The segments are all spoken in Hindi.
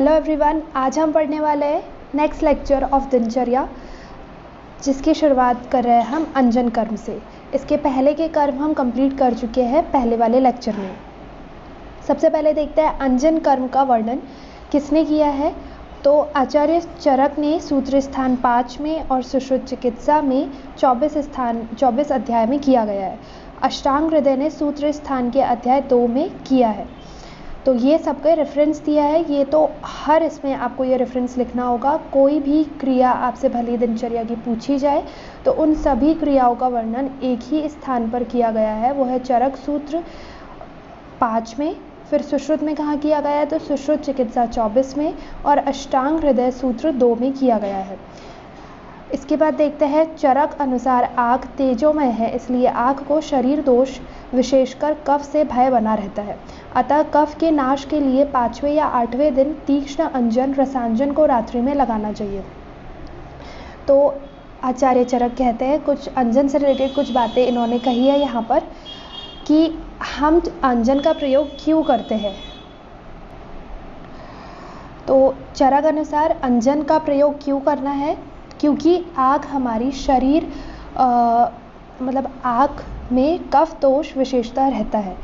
हेलो एवरीवन, आज हम पढ़ने वाले हैं नेक्स्ट लेक्चर ऑफ दिनचर्या, जिसकी शुरुआत कर रहे हैं हम अंजन कर्म से। इसके पहले के कर्म हम कंप्लीट कर चुके हैं पहले वाले लेक्चर में। सबसे पहले देखते हैं अंजन कर्म का वर्णन किसने किया है। तो आचार्य चरक ने सूत्र स्थान 5 में और सुश्रुत चिकित्सा में 24 अध्याय में किया गया है। अष्टांग हृदय ने सूत्र स्थान के अध्याय 2 में किया है। तो ये सबके रेफरेंस दिया है। ये तो हर इसमें आपको ये रेफरेंस लिखना होगा। कोई भी क्रिया आपसे भली दिनचर्या की पूछी जाए तो उन सभी क्रियाओं का वर्णन एक ही स्थान पर किया गया है, वो है चरक सूत्र 5 में। फिर सुश्रुत में कहाँ किया गया है, तो सुश्रुत चिकित्सा 24 में और अष्टांग हृदय सूत्र 2 में किया गया है। इसके बाद देखते हैं चरक अनुसार आग तेजोमय है, इसलिए आग को शरीर दोष विशेषकर कफ से भय बना रहता है। अतः कफ के नाश के लिए 5वें या 8वें दिन तीक्ष्ण अंजन रसांजन को रात्रि में लगाना चाहिए। तो आचार्य चरक कहते हैं, कुछ अंजन से रिलेटेड कुछ बातें इन्होंने कही है यहाँ पर कि हम अंजन का प्रयोग क्यों करते हैं। तो चरक अनुसार अंजन का प्रयोग क्यों करना है, क्योंकि आग हमारी शरीर मतलब आग में कफ दोष विशेषता रहता है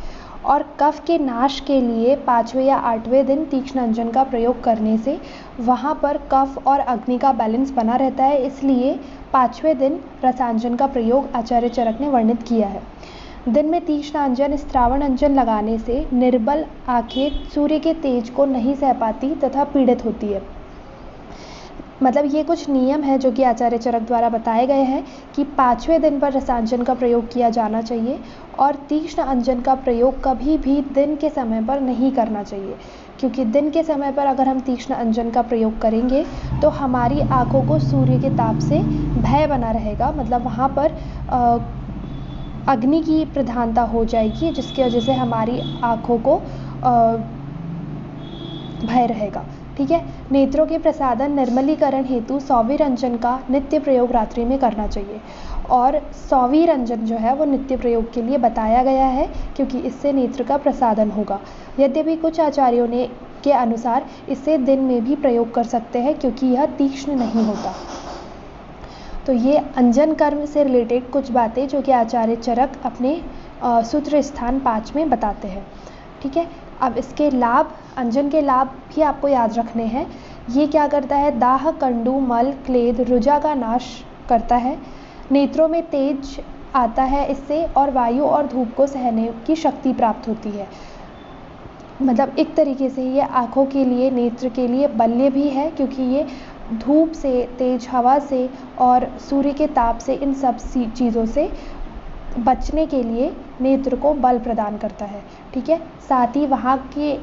और कफ के नाश के लिए 5वें या 8वें दिन तीक्ष्ण अंजन का प्रयोग करने से वहाँ पर कफ और अग्नि का बैलेंस बना रहता है। इसलिए 5वें दिन रसांजन का प्रयोग आचार्य चरक ने वर्णित किया है। दिन में तीक्ष्ण अंजन श्रावण अंजन लगाने से निर्बल आंखें सूर्य के तेज को नहीं सह पाती तथा पीड़ित होती है। मतलब ये कुछ नियम है जो कि आचार्य चरक द्वारा बताए गए हैं कि 5वें दिन पर रसांजन का प्रयोग किया जाना चाहिए और तीक्ष्ण अंजन का प्रयोग कभी भी दिन के समय पर नहीं करना चाहिए, क्योंकि दिन के समय पर अगर हम तीक्ष्ण अंजन का प्रयोग करेंगे तो हमारी आँखों को सूर्य के ताप से भय बना रहेगा। मतलब वहाँ पर अग्नि की प्रधानता हो जाएगी, जिसकी वजह से हमारी आँखों को भय रहेगा। ठीक है। नेत्रों के प्रसादन निर्मलीकरण हेतु सौवीर अंजन का नित्य प्रयोग रात्रि में करना चाहिए और सौवीर अंजन जो है वो नित्य प्रयोग के लिए बताया गया है, क्योंकि इससे नेत्र का प्रसादन होगा। यद्यपि कुछ आचार्यों ने के अनुसार इसे दिन में भी प्रयोग कर सकते हैं, क्योंकि यह तीक्ष्ण नहीं होता। तो ये अंजन कर्म से रिलेटेड कुछ बातें जो कि आचार्य चरक अपने सूत्र स्थान 5 में बताते हैं। ठीक है। अब इसके लाभ, अंजन के लाभ भी आपको याद रखने हैं। ये क्या करता है, दाह, कंडू, मल, क्लेद, रुजा का नाश करता है। नेत्रों में तेज आता है इससे और वायु और धूप को सहने की शक्ति प्राप्त होती है। मतलब एक तरीके से ये आँखों के लिए, नेत्र के लिए बल्य भी है, क्योंकि ये धूप से, तेज हवा से और सूर्य के ताप से, इन सब चीज़ों से बचने के लिए नेत्र को बल प्रदान करता है। ठीक है। साथ ही वहाँ के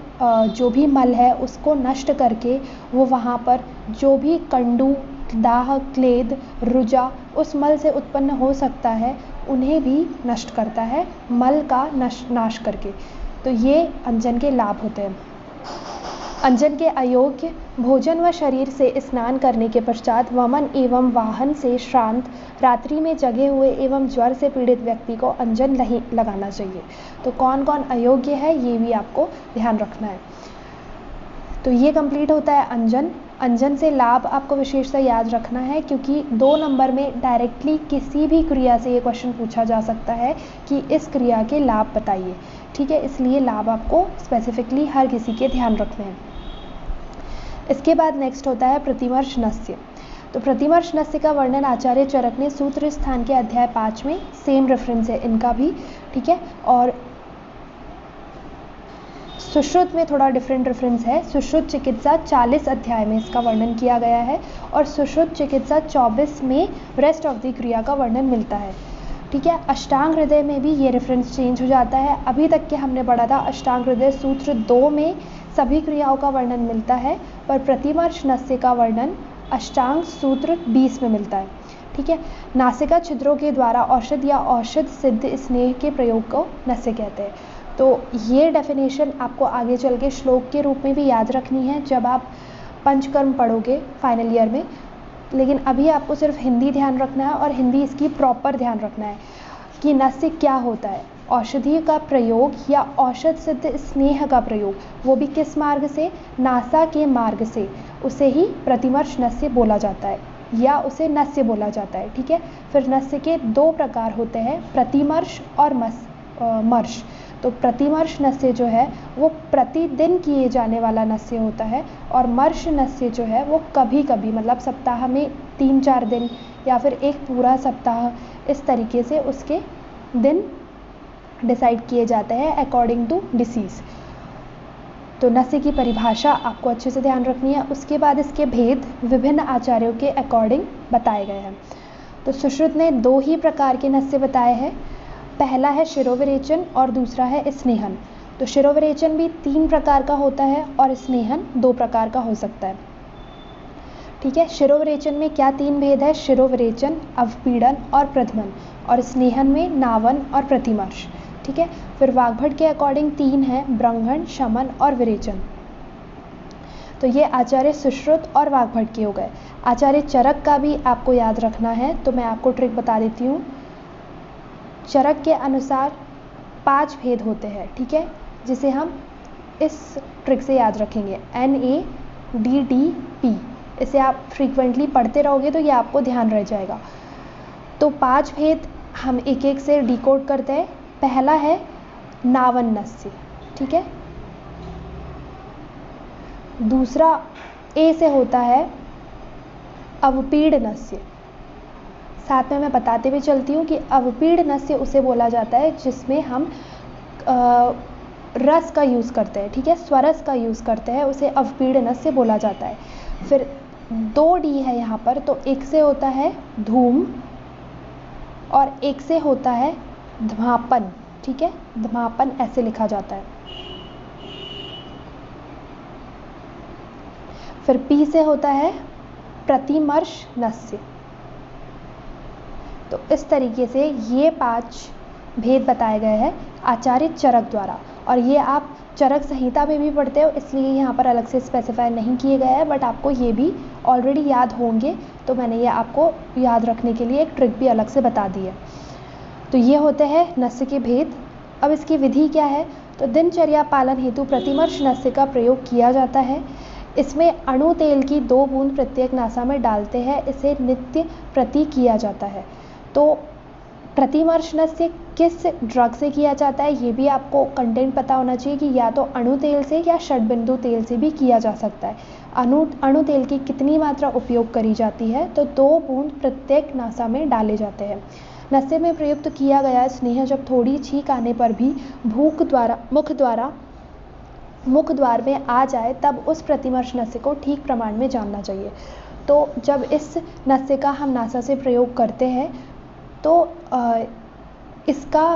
जो भी मल है उसको नष्ट करके वो वहाँ पर जो भी कंडू, दाह, क्लेद, रुजा उस मल से उत्पन्न हो सकता है उन्हें भी नष्ट करता है, मल का नाश करके। तो ये अंजन के लाभ होते हैं। अंजन के अयोग्य भोजन व शरीर से स्नान करने के पश्चात वमन एवं वाहन से श्रांत रात्रि में जगे हुए एवं ज्वर से पीड़ित व्यक्ति को अंजन नहीं लगाना चाहिए। तो कौन कौन अयोग्य है ये भी आपको ध्यान रखना है। तो ये कंप्लीट होता है अंजन। अंजन से लाभ आपको विशेषता याद रखना है, क्योंकि 2 नंबर में डायरेक्टली किसी भी क्रिया से ये क्वेश्चन पूछा जा सकता है कि इस क्रिया के लाभ बताइए। ठीक है। इसलिए लाभ आपको स्पेसिफिकली हर किसी के ध्यान रखने हैं। इसके बाद नेक्स्ट होता है प्रतिमर्श नस्य। तो प्रतिमर्श नस्य का वर्णन आचार्य चरक ने सूत्र स्थान के अध्याय 5 में, सेम रेफरेंस है इनका भी। ठीक है। और सुश्रुत में थोड़ा डिफरेंट रेफरेंस है। सुश्रुत चिकित्सा 40 अध्याय में इसका वर्णन किया गया है और सुश्रुत चिकित्सा 24 में रेस्ट ऑफ द क्रिया का वर्णन मिलता है। ठीक है। अष्टांग हृदय में भी ये रेफरेंस चेंज हो जाता है। अभी तक के हमने पढ़ा था अष्टांग हृदय सूत्र 2 में सभी क्रियाओं का वर्णन मिलता है, पर प्रतिमर्श नस्य का वर्णन अष्टांग सूत्र 20 में मिलता है। ठीक है। नासिका छिद्रों के द्वारा औषध या औषध सिद्ध स्नेह के प्रयोग को नस्य कहते हैं। तो ये डेफिनेशन आपको आगे चल के श्लोक के रूप में भी याद रखनी है जब आप पंचकर्म पढ़ोगे फाइनल ईयर में। लेकिन अभी आपको सिर्फ हिंदी ध्यान रखना है और हिंदी इसकी प्रॉपर ध्यान रखना है कि नस्य क्या होता है। औषधि का प्रयोग या औषध सिद्ध स्नेह का प्रयोग, वो भी किस मार्ग से, नासा के मार्ग से, उसे ही प्रतिमर्श नस्य बोला जाता है या उसे नस्य बोला जाता है। ठीक है, फिर नस्य के दो प्रकार होते हैं, प्रतिमर्श और मर्श। तो प्रतिमर्श नस्य जो है वो प्रतिदिन किए जाने वाला नस्य होता है, और मर्श नस्य जो है वो कभी कभी, मतलब सप्ताह में 3-4 दिन या फिर एक पूरा सप्ताह, इस तरीके से उसके दिन डिसाइड किए जाते हैं अकॉर्डिंग टू डिसीज़। तो नस्य की परिभाषा आपको अच्छे से ध्यान रखनी है। उसके बाद इसके भेद विभिन्न आचार्यों के अकॉर्डिंग बताए गए हैं। तो सुश्रुत ने 2 ही प्रकार के नस्य बताए हैं, पहला है शिरोविरेचन और दूसरा है स्नेहन। तो शिरोविरेचन भी 3 प्रकार का होता है और स्नेहन 2 प्रकार का हो सकता है। ठीक है, शिरोविरेचन में क्या 3 भेद है, शिरोविरेचन, अवपीड़न और प्रध्मन, और स्नेहन में नावन और प्रतिमर्श। ठीक है, फिर वाग्भट के अकॉर्डिंग 3 है, ब्रंहण, शमन और विरेचन। तो ये आचार्य सुश्रुत और वाग्भट के हो गए। आचार्य चरक का भी आपको याद रखना है, तो मैं आपको ट्रिक बता देती हूँ। चरक के अनुसार 5 भेद होते हैं। ठीक है, जिसे हम इस ट्रिक से याद रखेंगे, NADDP। इसे आप फ्रीक्वेंटली पढ़ते रहोगे तो ये आपको ध्यान रह जाएगा। तो 5 भेद हम एक एक से डिकोड करते हैं। पहला है नावन नस्य। ठीक है, दूसरा ए से होता है अवपीड़ नस्य। साथ में मैं बताते हुए चलती हूँ कि अवपीड़ नस्य उसे बोला जाता है जिसमें हम रस का यूज़ करते हैं। ठीक है, स्वरस का यूज़ करते हैं, उसे अवपीड़ नस्य बोला जाता है। फिर 2D है यहाँ पर, तो एक से होता है धूम और एक से होता है धमापन। ठीक है, धमापन ऐसे लिखा जाता है। फिर P से होता है प्रतिमर्श नस्य। तो इस तरीके से ये 5 भेद बताए गए हैं आचार्य चरक द्वारा, और ये आप चरक संहिता में भी पढ़ते हो, इसलिए यहाँ पर अलग से स्पेसिफाई नहीं किए गए हैं, बट आपको ये भी ऑलरेडी याद होंगे, तो मैंने ये आपको याद रखने के लिए एक ट्रिक भी अलग से बता दी है। तो ये होते हैं नस्य के भेद। अब इसकी विधि क्या है, तो दिनचर्या पालन हेतु प्रतिमर्श नस्य का प्रयोग किया जाता है। इसमें अणु तेल की 2 बूंद प्रत्येक नासा में डालते हैं, इसे नित्य प्रति किया जाता है। तो प्रतिमर्श नस्य किस ड्रग से किया जाता है, ये भी आपको कंटेंट पता होना चाहिए कि या तो अणु तेल से या षड्बिंदु तेल से भी किया जा सकता है। अणु तेल की कितनी मात्रा उपयोग करी जाती है, तो 2 बूंद प्रत्येक नासा में डाले जाते हैं। नस्य में प्रयुक्त किया गया स्नेह जब थोड़ी छींक आने पर भी मुख द्वार में आ जाए, तब उस प्रतिमर्श नस्य को ठीक प्रमाण में जानना चाहिए। तो जब इस नस्य का हम नासा से प्रयोग करते हैं तो इसका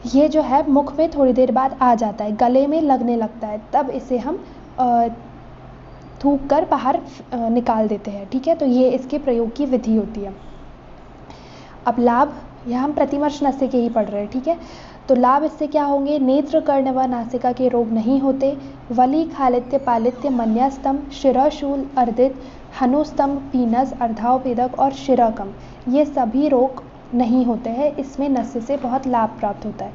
ये जो है मुख में थोड़ी देर बाद आ जाता है, गले में लगने लगता है, तब इसे हम थूक कर बाहर निकाल देते हैं। ठीक है, तो ये इसके प्रयोग की विधि होती है। अब लाभ, यह हम प्रतिमर्श नस्य के ही पढ़ रहे हैं। ठीक है, तो लाभ इससे क्या होंगे, नेत्र, कर्ण व नासिका के रोग नहीं होते। वली, खालित्य, पालित्य, मन्यास्तंभ, शिराशूल, अर्दित, हनुस्तंभ, पीनस, अर्धावपेदक और शिराकम, ये सभी रोग नहीं होते हैं। इसमें नस्य से बहुत लाभ प्राप्त होता है।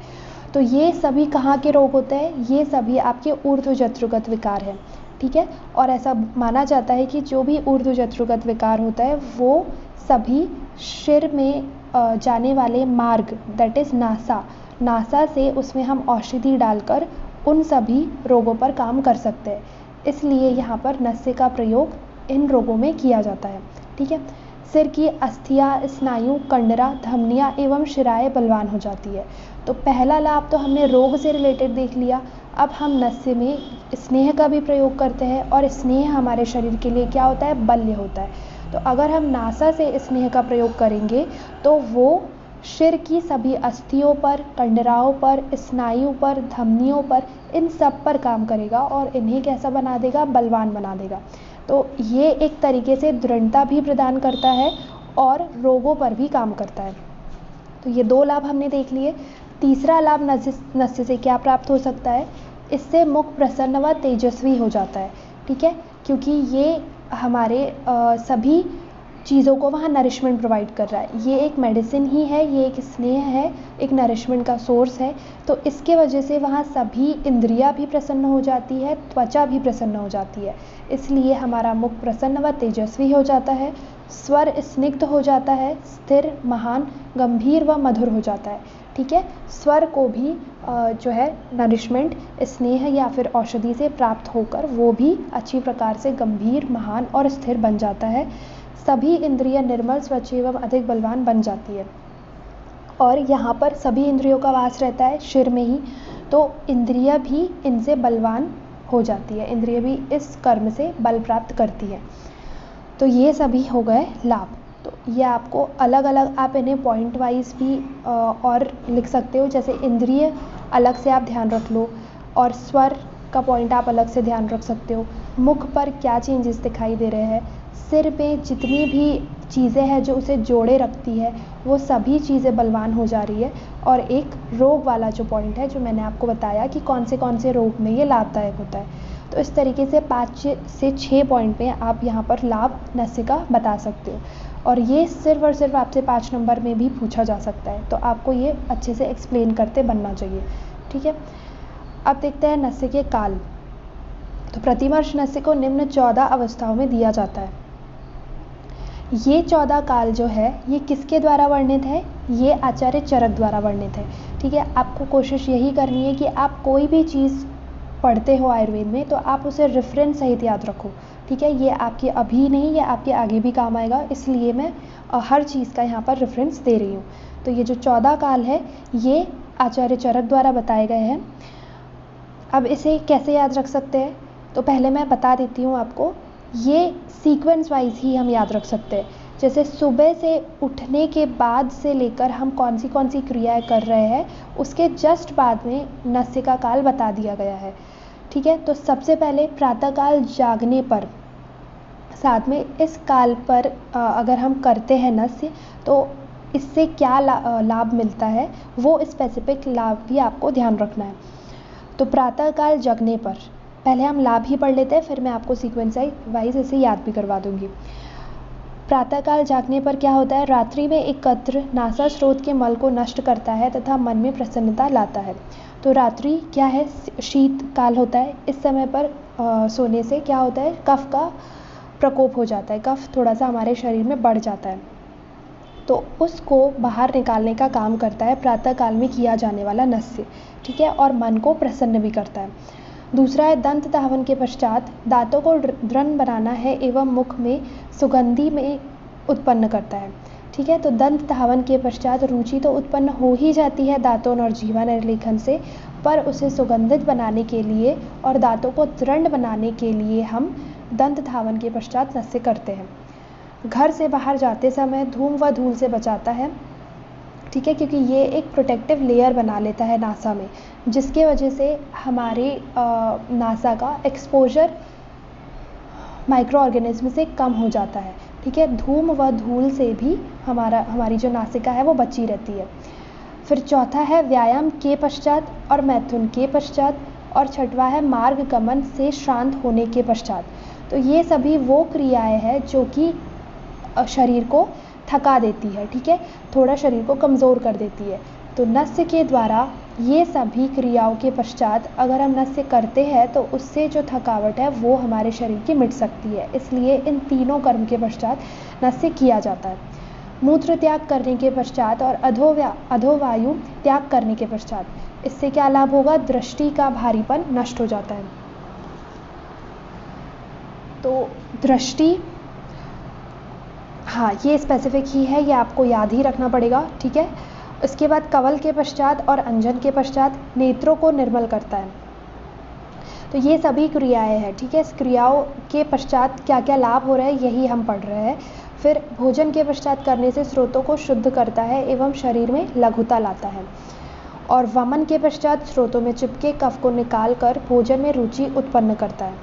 तो ये सभी कहाँ के रोग होते हैं, ये सभी आपके ऊर्ध्वजत्रुगत विकार हैं। ठीक है, और ऐसा माना जाता है कि जो भी ऊर्ध्वजत्रुगत विकार होता है वो सभी शिर में जाने वाले मार्ग, दैट इज़ नासा से उसमें हम औषधि डालकर उन सभी रोगों पर काम कर सकते हैं। इसलिए यहाँ पर नस्य का प्रयोग इन रोगों में किया जाता है। ठीक है, सिर की अस्थियाँ, स्नायु, कंडरा, धमनियाँ एवं शिराएँ बलवान हो जाती है। तो पहला लाभ तो हमने रोग से रिलेटेड देख लिया। अब हम नस्य में स्नेह का भी प्रयोग करते हैं, और स्नेह हमारे शरीर के लिए क्या होता है, बल्य होता है। तो अगर हम नासा से स्नेह का प्रयोग करेंगे तो वो शिर की सभी अस्थियों पर, कंडराओं पर, स्नायु पर, धमनियों पर, इन सब पर काम करेगा और इन्हें कैसा बना देगा, बलवान बना देगा। तो ये एक तरीके से दृढ़ता भी प्रदान करता है और रोगों पर भी काम करता है। तो ये 2 लाभ हमने देख लिए। तीसरा लाभ नस्य से क्या प्राप्त हो सकता है, इससे मुख प्रसन्न व तेजस्वी हो जाता है। ठीक है, क्योंकि ये हमारे सभी चीज़ों को वहाँ नरिशमेंट प्रोवाइड कर रहा है। ये एक मेडिसिन ही है, ये एक स्नेह है, एक नरिशमेंट का सोर्स है। तो इसके वजह से वहाँ सभी इंद्रियां भी प्रसन्न हो जाती है, त्वचा भी प्रसन्न हो जाती है। इसलिए हमारा मुख प्रसन्न व तेजस्वी हो जाता है, स्वर स्निग्ध हो जाता है, स्थिर, महान, गंभीर व मधुर हो जाता है। ठीक है, स्वर को भी जो है नरिशमेंट, स्नेह या फिर औषधि से प्राप्त होकर वो भी अच्छी प्रकार से गंभीर, महान और स्थिर बन जाता है। सभी इंद्रियां निर्मल, स्वच्छ एवं अधिक बलवान बन जाती है। और यहाँ पर सभी इंद्रियों का वास रहता है शिर में ही, तो इंद्रियां भी इनसे बलवान हो जाती है, इंद्रियां भी इस कर्म से बल प्राप्त करती है। तो ये सभी हो गए लाभ। तो ये आपको अलग अलग, आप इन्हें पॉइंट वाइज भी और लिख सकते हो। जैसे इंद्रिय अलग से आप ध्यान रख लो, और स्वर का पॉइंट आप अलग से ध्यान रख सकते हो। मुख पर क्या चेंजेस दिखाई दे रहे हैं, सिर पे जितनी भी चीज़ें हैं जो उसे जोड़े रखती है वो सभी चीज़ें बलवान हो जा रही है। और एक रोग वाला जो पॉइंट है जो मैंने आपको बताया कि कौन से रोग में ये लाभदायक होता है। तो इस तरीके से 5 से 6 पॉइंट में आप यहाँ पर लाभ नस्य का बता सकते हो। और ये सिर्फ और सिर्फ आपसे 5 नंबर में भी पूछा जा सकता है, तो आपको ये अच्छे से एक्सप्लेन करते बनना चाहिए। ठीक है, अब देखते हैं नस्य के काल। तो प्रतिमर्श नस्य को निम्न 14 अवस्थाओं में दिया जाता है। ये 14 काल जो है ये किसके द्वारा वर्णित है, ये आचार्य चरक द्वारा वर्णित है। ठीक है, आपको कोशिश यही करनी है कि आप कोई भी चीज़ पढ़ते हो आयुर्वेद में तो आप उसे रेफरेंस सहित याद रखो। ठीक है, ये आपके अभी नहीं, ये आपके आगे भी काम आएगा, इसलिए मैं हर चीज़ का यहाँ पर रेफरेंस दे रही हूँ। तो ये जो 14 काल है ये आचार्य चरक द्वारा बताए गए हैं। अब इसे कैसे याद रख सकते हैं, तो पहले मैं बता देती हूँ आपको। ये सीक्वेंस वाइज ही हम याद रख सकते हैं। जैसे सुबह से उठने के बाद से लेकर हम कौन सी क्रियाएं कर रहे हैं, उसके जस्ट बाद में नस्य का काल बता दिया गया है। ठीक है, तो सबसे पहले प्रातःकाल जागने पर, साथ में इस काल पर अगर हम करते हैं नस्य तो इससे क्या लाभ मिलता है, वो स्पेसिफिक लाभ भी आपको ध्यान रखना है। तो प्रातःकाल जगने पर पहले हम लाभ ही पढ़ लेते हैं, फिर मैं आपको सीक्वेंस वाइज इसे याद भी करवा दूंगी। प्रातःकाल जागने पर क्या होता है, रात्रि में एकत्र नासा स्रोत के मल को नष्ट करता है तथा मन में प्रसन्नता लाता है। तो रात्रि क्या है, शीत काल होता है। इस समय पर सोने से क्या होता है, कफ का प्रकोप हो जाता है, कफ थोड़ा सा हमारे शरीर में बढ़ जाता है, तो उसको बाहर निकालने का काम करता है प्रातःकाल में किया जाने वाला नस्य। ठीक है, और मन को प्रसन्न भी करता है। दूसरा है दंत धावन के पश्चात दांतों को दृढ़ बनाना है एवं मुख में सुगंधि में उत्पन्न करता है। ठीक है, तो दंत धावन के पश्चात रुचि तो उत्पन्न हो ही जाती है दांतों और जीवा निर्लेखन से, पर उसे सुगंधित बनाने के लिए और दांतों को दृढ़ बनाने के लिए हम दंत धावन के पश्चात नस्य करते हैं। घर से बाहर जाते समय धूम व धूल से बचाता है। ठीक है, क्योंकि ये एक प्रोटेक्टिव लेयर बना लेता है नासा में, जिसके वजह से हमारे नासा का एक्सपोजर माइक्रो ऑर्गेनिज्म से कम हो जाता है। ठीक है, धूम व धूल से भी हमारी जो नासिका है वो बची रहती है। फिर चौथा है व्यायाम के पश्चात और मैथुन के पश्चात, और छठवां है मार्ग गमन से श्रांत होने के पश्चात। तो ये सभी वो क्रियाएं हैं जो कि शरीर को थका देती है। ठीक है, थोड़ा शरीर को कमज़ोर कर देती है। तो नस्य के द्वारा ये सभी क्रियाओं के पश्चात अगर हम नस्य करते हैं तो उससे जो थकावट है वो हमारे शरीर की मिट सकती है, इसलिए इन तीनों कर्म के पश्चात नस्य किया जाता है। मूत्र त्याग करने के पश्चात और अधोवायु त्याग करने के पश्चात, इससे क्या लाभ होगा, दृष्टि का भारीपन नष्ट हो जाता है। तो दृष्टि, हाँ ये स्पेसिफिक ही है, ये आपको याद ही रखना पड़ेगा। ठीक है, इसके बाद कवल के पश्चात और अंजन के पश्चात नेत्रों को निर्मल करता है। तो ये सभी क्रियाएं हैं। ठीक है, इस क्रियाओं के पश्चात क्या क्या लाभ हो रहा है यही हम पढ़ रहे हैं। फिर भोजन के पश्चात करने से स्रोतों को शुद्ध करता है एवं शरीर में लघुता लाता है। और वमन के पश्चात स्रोतों में चिपके कफ को निकाल कर भोजन में रुचि उत्पन्न करता है।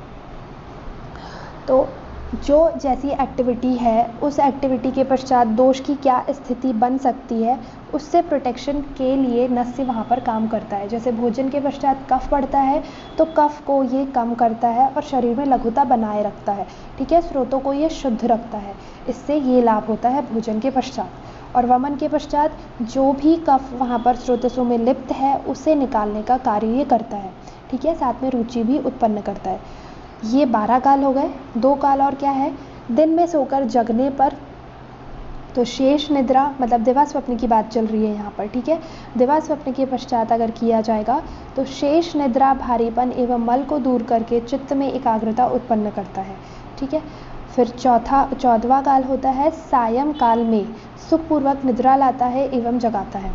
तो जो जैसी एक्टिविटी है उस एक्टिविटी के पश्चात दोष की क्या स्थिति बन सकती है, उससे प्रोटेक्शन के लिए नस्य वहाँ पर काम करता है। जैसे भोजन के पश्चात कफ बढ़ता है तो कफ को ये कम करता है और शरीर में लघुता बनाए रखता है, ठीक है। स्रोतों को ये शुद्ध रखता है, इससे ये लाभ होता है भोजन के पश्चात। और वमन के पश्चात जो भी कफ वहाँ पर स्रोतसों में लिप्त है उसे निकालने का कार्य ये करता है, ठीक है। साथ में रुचि भी उत्पन्न करता है। ये 12 काल हो गए। 2 काल और क्या है, दिन में सोकर जगने पर तो शेष निद्रा, मतलब दिवा स्वप्न की बात चल रही है यहाँ पर, ठीक है। दिवा स्वप्न के पश्चात अगर किया जाएगा तो शेष निद्रा भारीपन एवं मल को दूर करके चित्त में एकाग्रता उत्पन्न करता है, ठीक है। फिर 14वां काल होता है सायं काल में सुखपूर्वक निद्रा लाता है एवं जगाता है।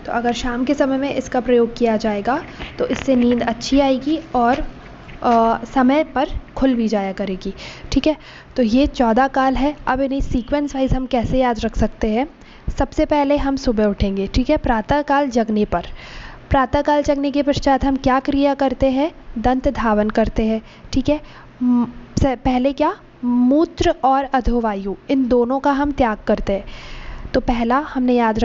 तो अगर शाम के समय में इसका प्रयोग किया जाएगा तो इससे नींद अच्छी आएगी और समय पर खुल भी जाया करेगी, ठीक है। तो ये 14 काल है। अब इन्हें सीक्वेंस वाइज हम कैसे याद रख सकते हैं। सबसे पहले हम सुबह उठेंगे, ठीक है। प्रातः काल जगने पर, प्रातः काल जगने के पश्चात हम क्या क्रिया करते हैं, दंत धावन करते हैं, ठीक है। पहले क्या, मूत्र और अधोवायु इन दोनों का हम त्याग करते हैं। तो पहला हमने याद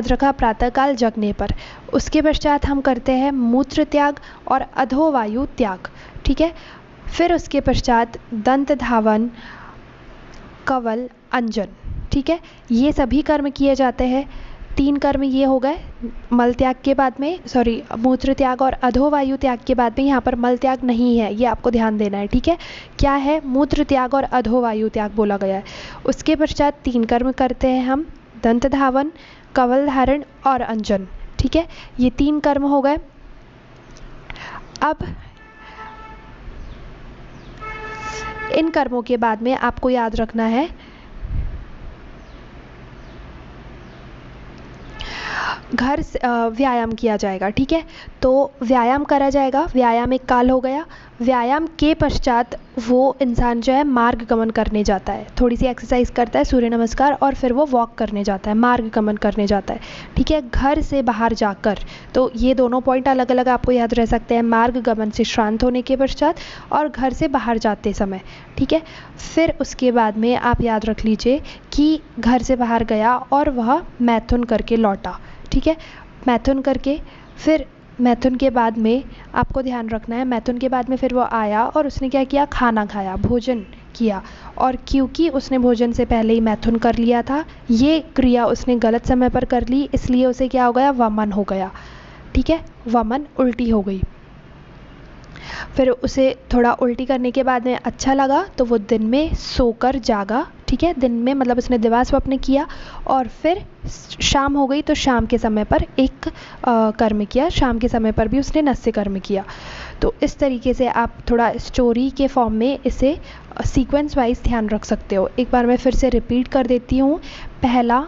रखा प्रातःकाल जगने पर। उसके पश्चात हम करते हैं मूत्र त्याग और अधोवायु त्याग, ठीक है। फिर उसके पश्चात दंत धावन, कवल, अंजन, ठीक है। ये सभी कर्म किए जाते हैं। 3 कर्म ये हो गए मल त्याग के बाद में, मूत्र त्याग और अधोवायु त्याग के बाद में। यहाँ पर मल त्याग नहीं है, ये आपको ध्यान देना है, ठीक है। क्या है, मूत्र त्याग और अधोवायु त्याग बोला गया है। उसके पश्चात 3 कर्म करते हैं हम, दंत धावन, कवल धारण और अंजन, ठीक है। ये 3 कर्म हो गए। अब इन कर्मों के बाद में आपको याद रखना है घर से व्यायाम किया जाएगा, ठीक है। तो व्यायाम करा जाएगा। व्यायाम एक काल हो गया। व्यायाम के पश्चात वो इंसान जो है मार्ग गमन करने जाता है, थोड़ी सी एक्सरसाइज करता है, सूर्य नमस्कार, और फिर वो वॉक करने जाता है, मार्ग गमन करने जाता है, ठीक है, घर से बाहर जाकर। तो ये दोनों पॉइंट अलग अलग आपको याद रह सकते हैं, मार्ग गमन से श्रांत होने के पश्चात और घर से बाहर जाते समय, ठीक है। फिर उसके बाद में आप याद रख लीजिए कि घर से बाहर गया और वह मैथुन करके लौटा, ठीक है। मैथुन करके फिर मैथुन के बाद में आपको ध्यान रखना है, मैथुन के बाद में फिर वो आया और उसने क्या किया, खाना खाया, भोजन किया। और क्योंकि उसने भोजन से पहले ही मैथुन कर लिया था, ये क्रिया उसने गलत समय पर कर ली, इसलिए उसे क्या हो गया, वमन हो गया, ठीक है। वमन, उल्टी हो गई। फिर उसे थोड़ा उल्टी करने के बाद में अच्छा लगा तो वो दिन में सोकर जागा, ठीक है। दिन में मतलब उसने दिवा स्वप्न किया और फिर शाम हो गई तो शाम के समय पर एक कर्म किया, शाम के समय पर भी उसने नस्य कर्म किया। तो इस तरीके से आप थोड़ा स्टोरी के फॉर्म में इसे सीक्वेंस वाइज ध्यान रख सकते हो। एक बार मैं फिर से रिपीट कर देती हूँ। पहला,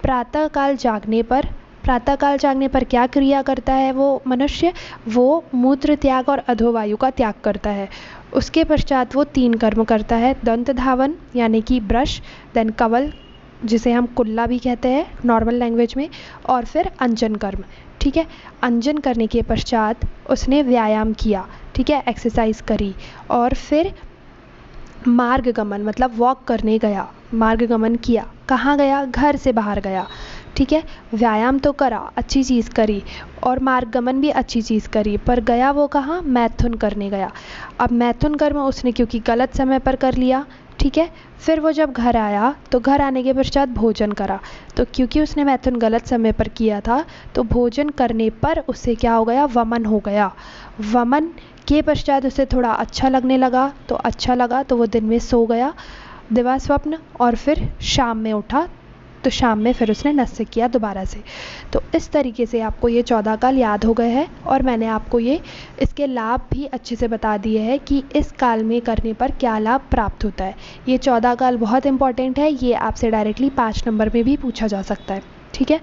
प्रातःकाल जागने पर, प्रातःकाल जागने पर क्या क्रिया करता है वो मनुष्य, वो मूत्र त्याग और अधोवायु का त्याग करता है। उसके पश्चात वो 3 कर्म करता है, दंत धावन यानी कि ब्रश, देन कवल जिसे हम कुल्ला भी कहते हैं नॉर्मल लैंग्वेज में, और फिर अंजन कर्म, ठीक है। अंजन करने के पश्चात उसने व्यायाम किया, ठीक है, एक्सरसाइज करी, और फिर मार्ग गमन मतलब वॉक करने गया, मार्ग गमन किया। कहाँ गया, घर से बाहर गया, ठीक है। व्यायाम तो करा, अच्छी चीज़ करी, और मार्ग गमन भी अच्छी चीज़ करी, पर गया वो कहाँ, मैथुन करने गया। अब मैथुन कर्म उसने क्योंकि गलत समय पर कर लिया, ठीक है। फिर वो जब घर आया तो घर आने के पश्चात भोजन करा, तो क्योंकि उसने मैथुन गलत समय पर किया था तो भोजन करने पर उससे क्या हो गया, वमन हो गया। वमन के पश्चात उसे थोड़ा अच्छा लगने लगा, तो अच्छा लगा तो वो दिन में सो गया दिवा स्वप्न, और फिर शाम में उठा तो शाम में फिर उसने नस्य किया दोबारा से। तो इस तरीके से आपको ये 14 काल याद हो गए हैं, और मैंने आपको ये इसके लाभ भी अच्छे से बता दिए हैं कि इस काल में करने पर क्या लाभ प्राप्त होता है। ये 14 काल बहुत इंपॉर्टेंट है, ये आपसे डायरेक्टली 5 नंबर में भी पूछा जा सकता है, ठीक है।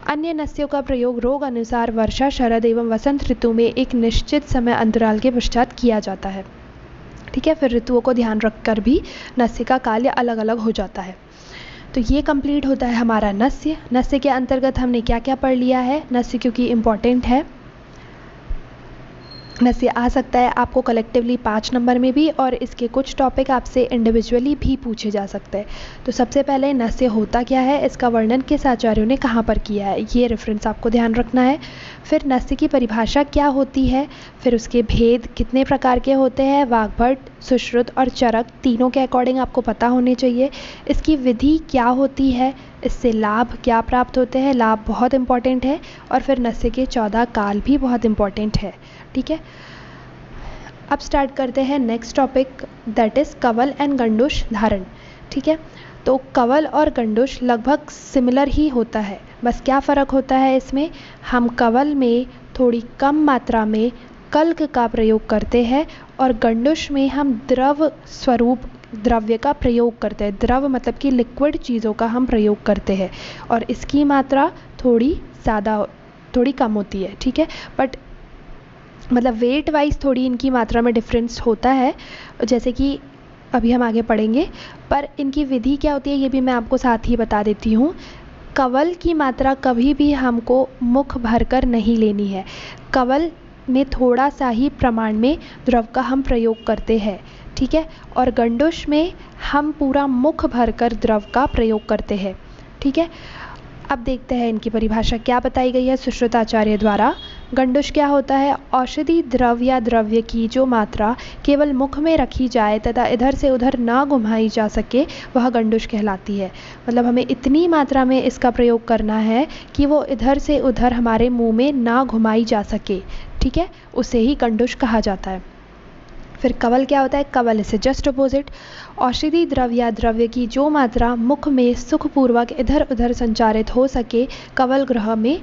अन्य नस्यों का प्रयोग रोग अनुसार वर्षा, शरद एवं वसंत ऋतु में एक निश्चित समय अंतराल के पश्चात किया जाता है, ठीक है। फिर ऋतुओं को ध्यान रखकर भी नस्य का काल अलग अलग हो जाता है। तो ये कंप्लीट होता है हमारा नस्य। नस्य के अंतर्गत हमने क्या क्या पढ़ लिया है, नस्य क्योंकि इम्पॉर्टेंट है। नस्य आ सकता है आपको कलेक्टिवली 5 नंबर में भी, और इसके कुछ टॉपिक आपसे इंडिविजुअली भी पूछे जा सकते हैं। तो सबसे पहले नस्य होता क्या है, इसका वर्णन किस आचार्यों ने कहाँ पर किया है, ये रेफरेंस आपको ध्यान रखना है। फिर नस्य की परिभाषा क्या होती है, फिर उसके भेद कितने प्रकार के होते हैं, वाग्भट, सुश्रुत और चरक तीनों के अकॉर्डिंग आपको पता होने चाहिए। इसकी विधि क्या होती है, इससे लाभ क्या प्राप्त होते हैं, लाभ बहुत इंपॉर्टेंट है। और फिर नस्य के 14 काल भी बहुत इंपॉर्टेंट है। ठीक है, अब स्टार्ट करते हैं नेक्स्ट टॉपिक, दैट इज़ कवल एंड गंडूश धारण। ठीक है, तो कवल और गंडूश लगभग सिमिलर ही होता है, बस क्या फ़र्क होता है इसमें, हम कवल में थोड़ी कम मात्रा में कल्क का प्रयोग करते हैं और गंडूश में हम द्रव स्वरूप द्रव्य का प्रयोग करते हैं। द्रव मतलब कि लिक्विड चीज़ों का हम प्रयोग करते हैं और इसकी मात्रा थोड़ी कम होती है। ठीक है, बट मतलब वेट वाइज थोड़ी इनकी मात्रा में डिफरेंस होता है, जैसे कि अभी हम आगे पढ़ेंगे। पर इनकी विधि क्या होती है ये भी मैं आपको साथ ही बता देती हूँ। कवल की मात्रा कभी भी हमको मुख भरकर नहीं लेनी है। कवल में थोड़ा सा ही प्रमाण में द्रव का हम प्रयोग करते हैं। ठीक है, और गंडूश में हम पूरा मुख भरकर द्रव का प्रयोग करते हैं। ठीक है, अब देखते हैं इनकी परिभाषा क्या बताई गई है सुश्रुताचार्य द्वारा। गंडूश क्या होता है, औषधि द्रव या द्रव्य की जो मात्रा केवल मुख में रखी जाए तथा इधर से उधर ना घुमाई जा सके वह गंडूश कहलाती है। मतलब हमें इतनी मात्रा में इसका प्रयोग करना है कि वो इधर से उधर हमारे मुंह में ना घुमाई जा सके। ठीक है, उसे ही गंडूश कहा जाता है। फिर कवल क्या होता है, कवल से जस्ट अपोजिट, औषधि द्रव या द्रव्य की जो मात्रा मुख में सुखपूर्वक इधर उधर संचारित हो सके कवल गृह में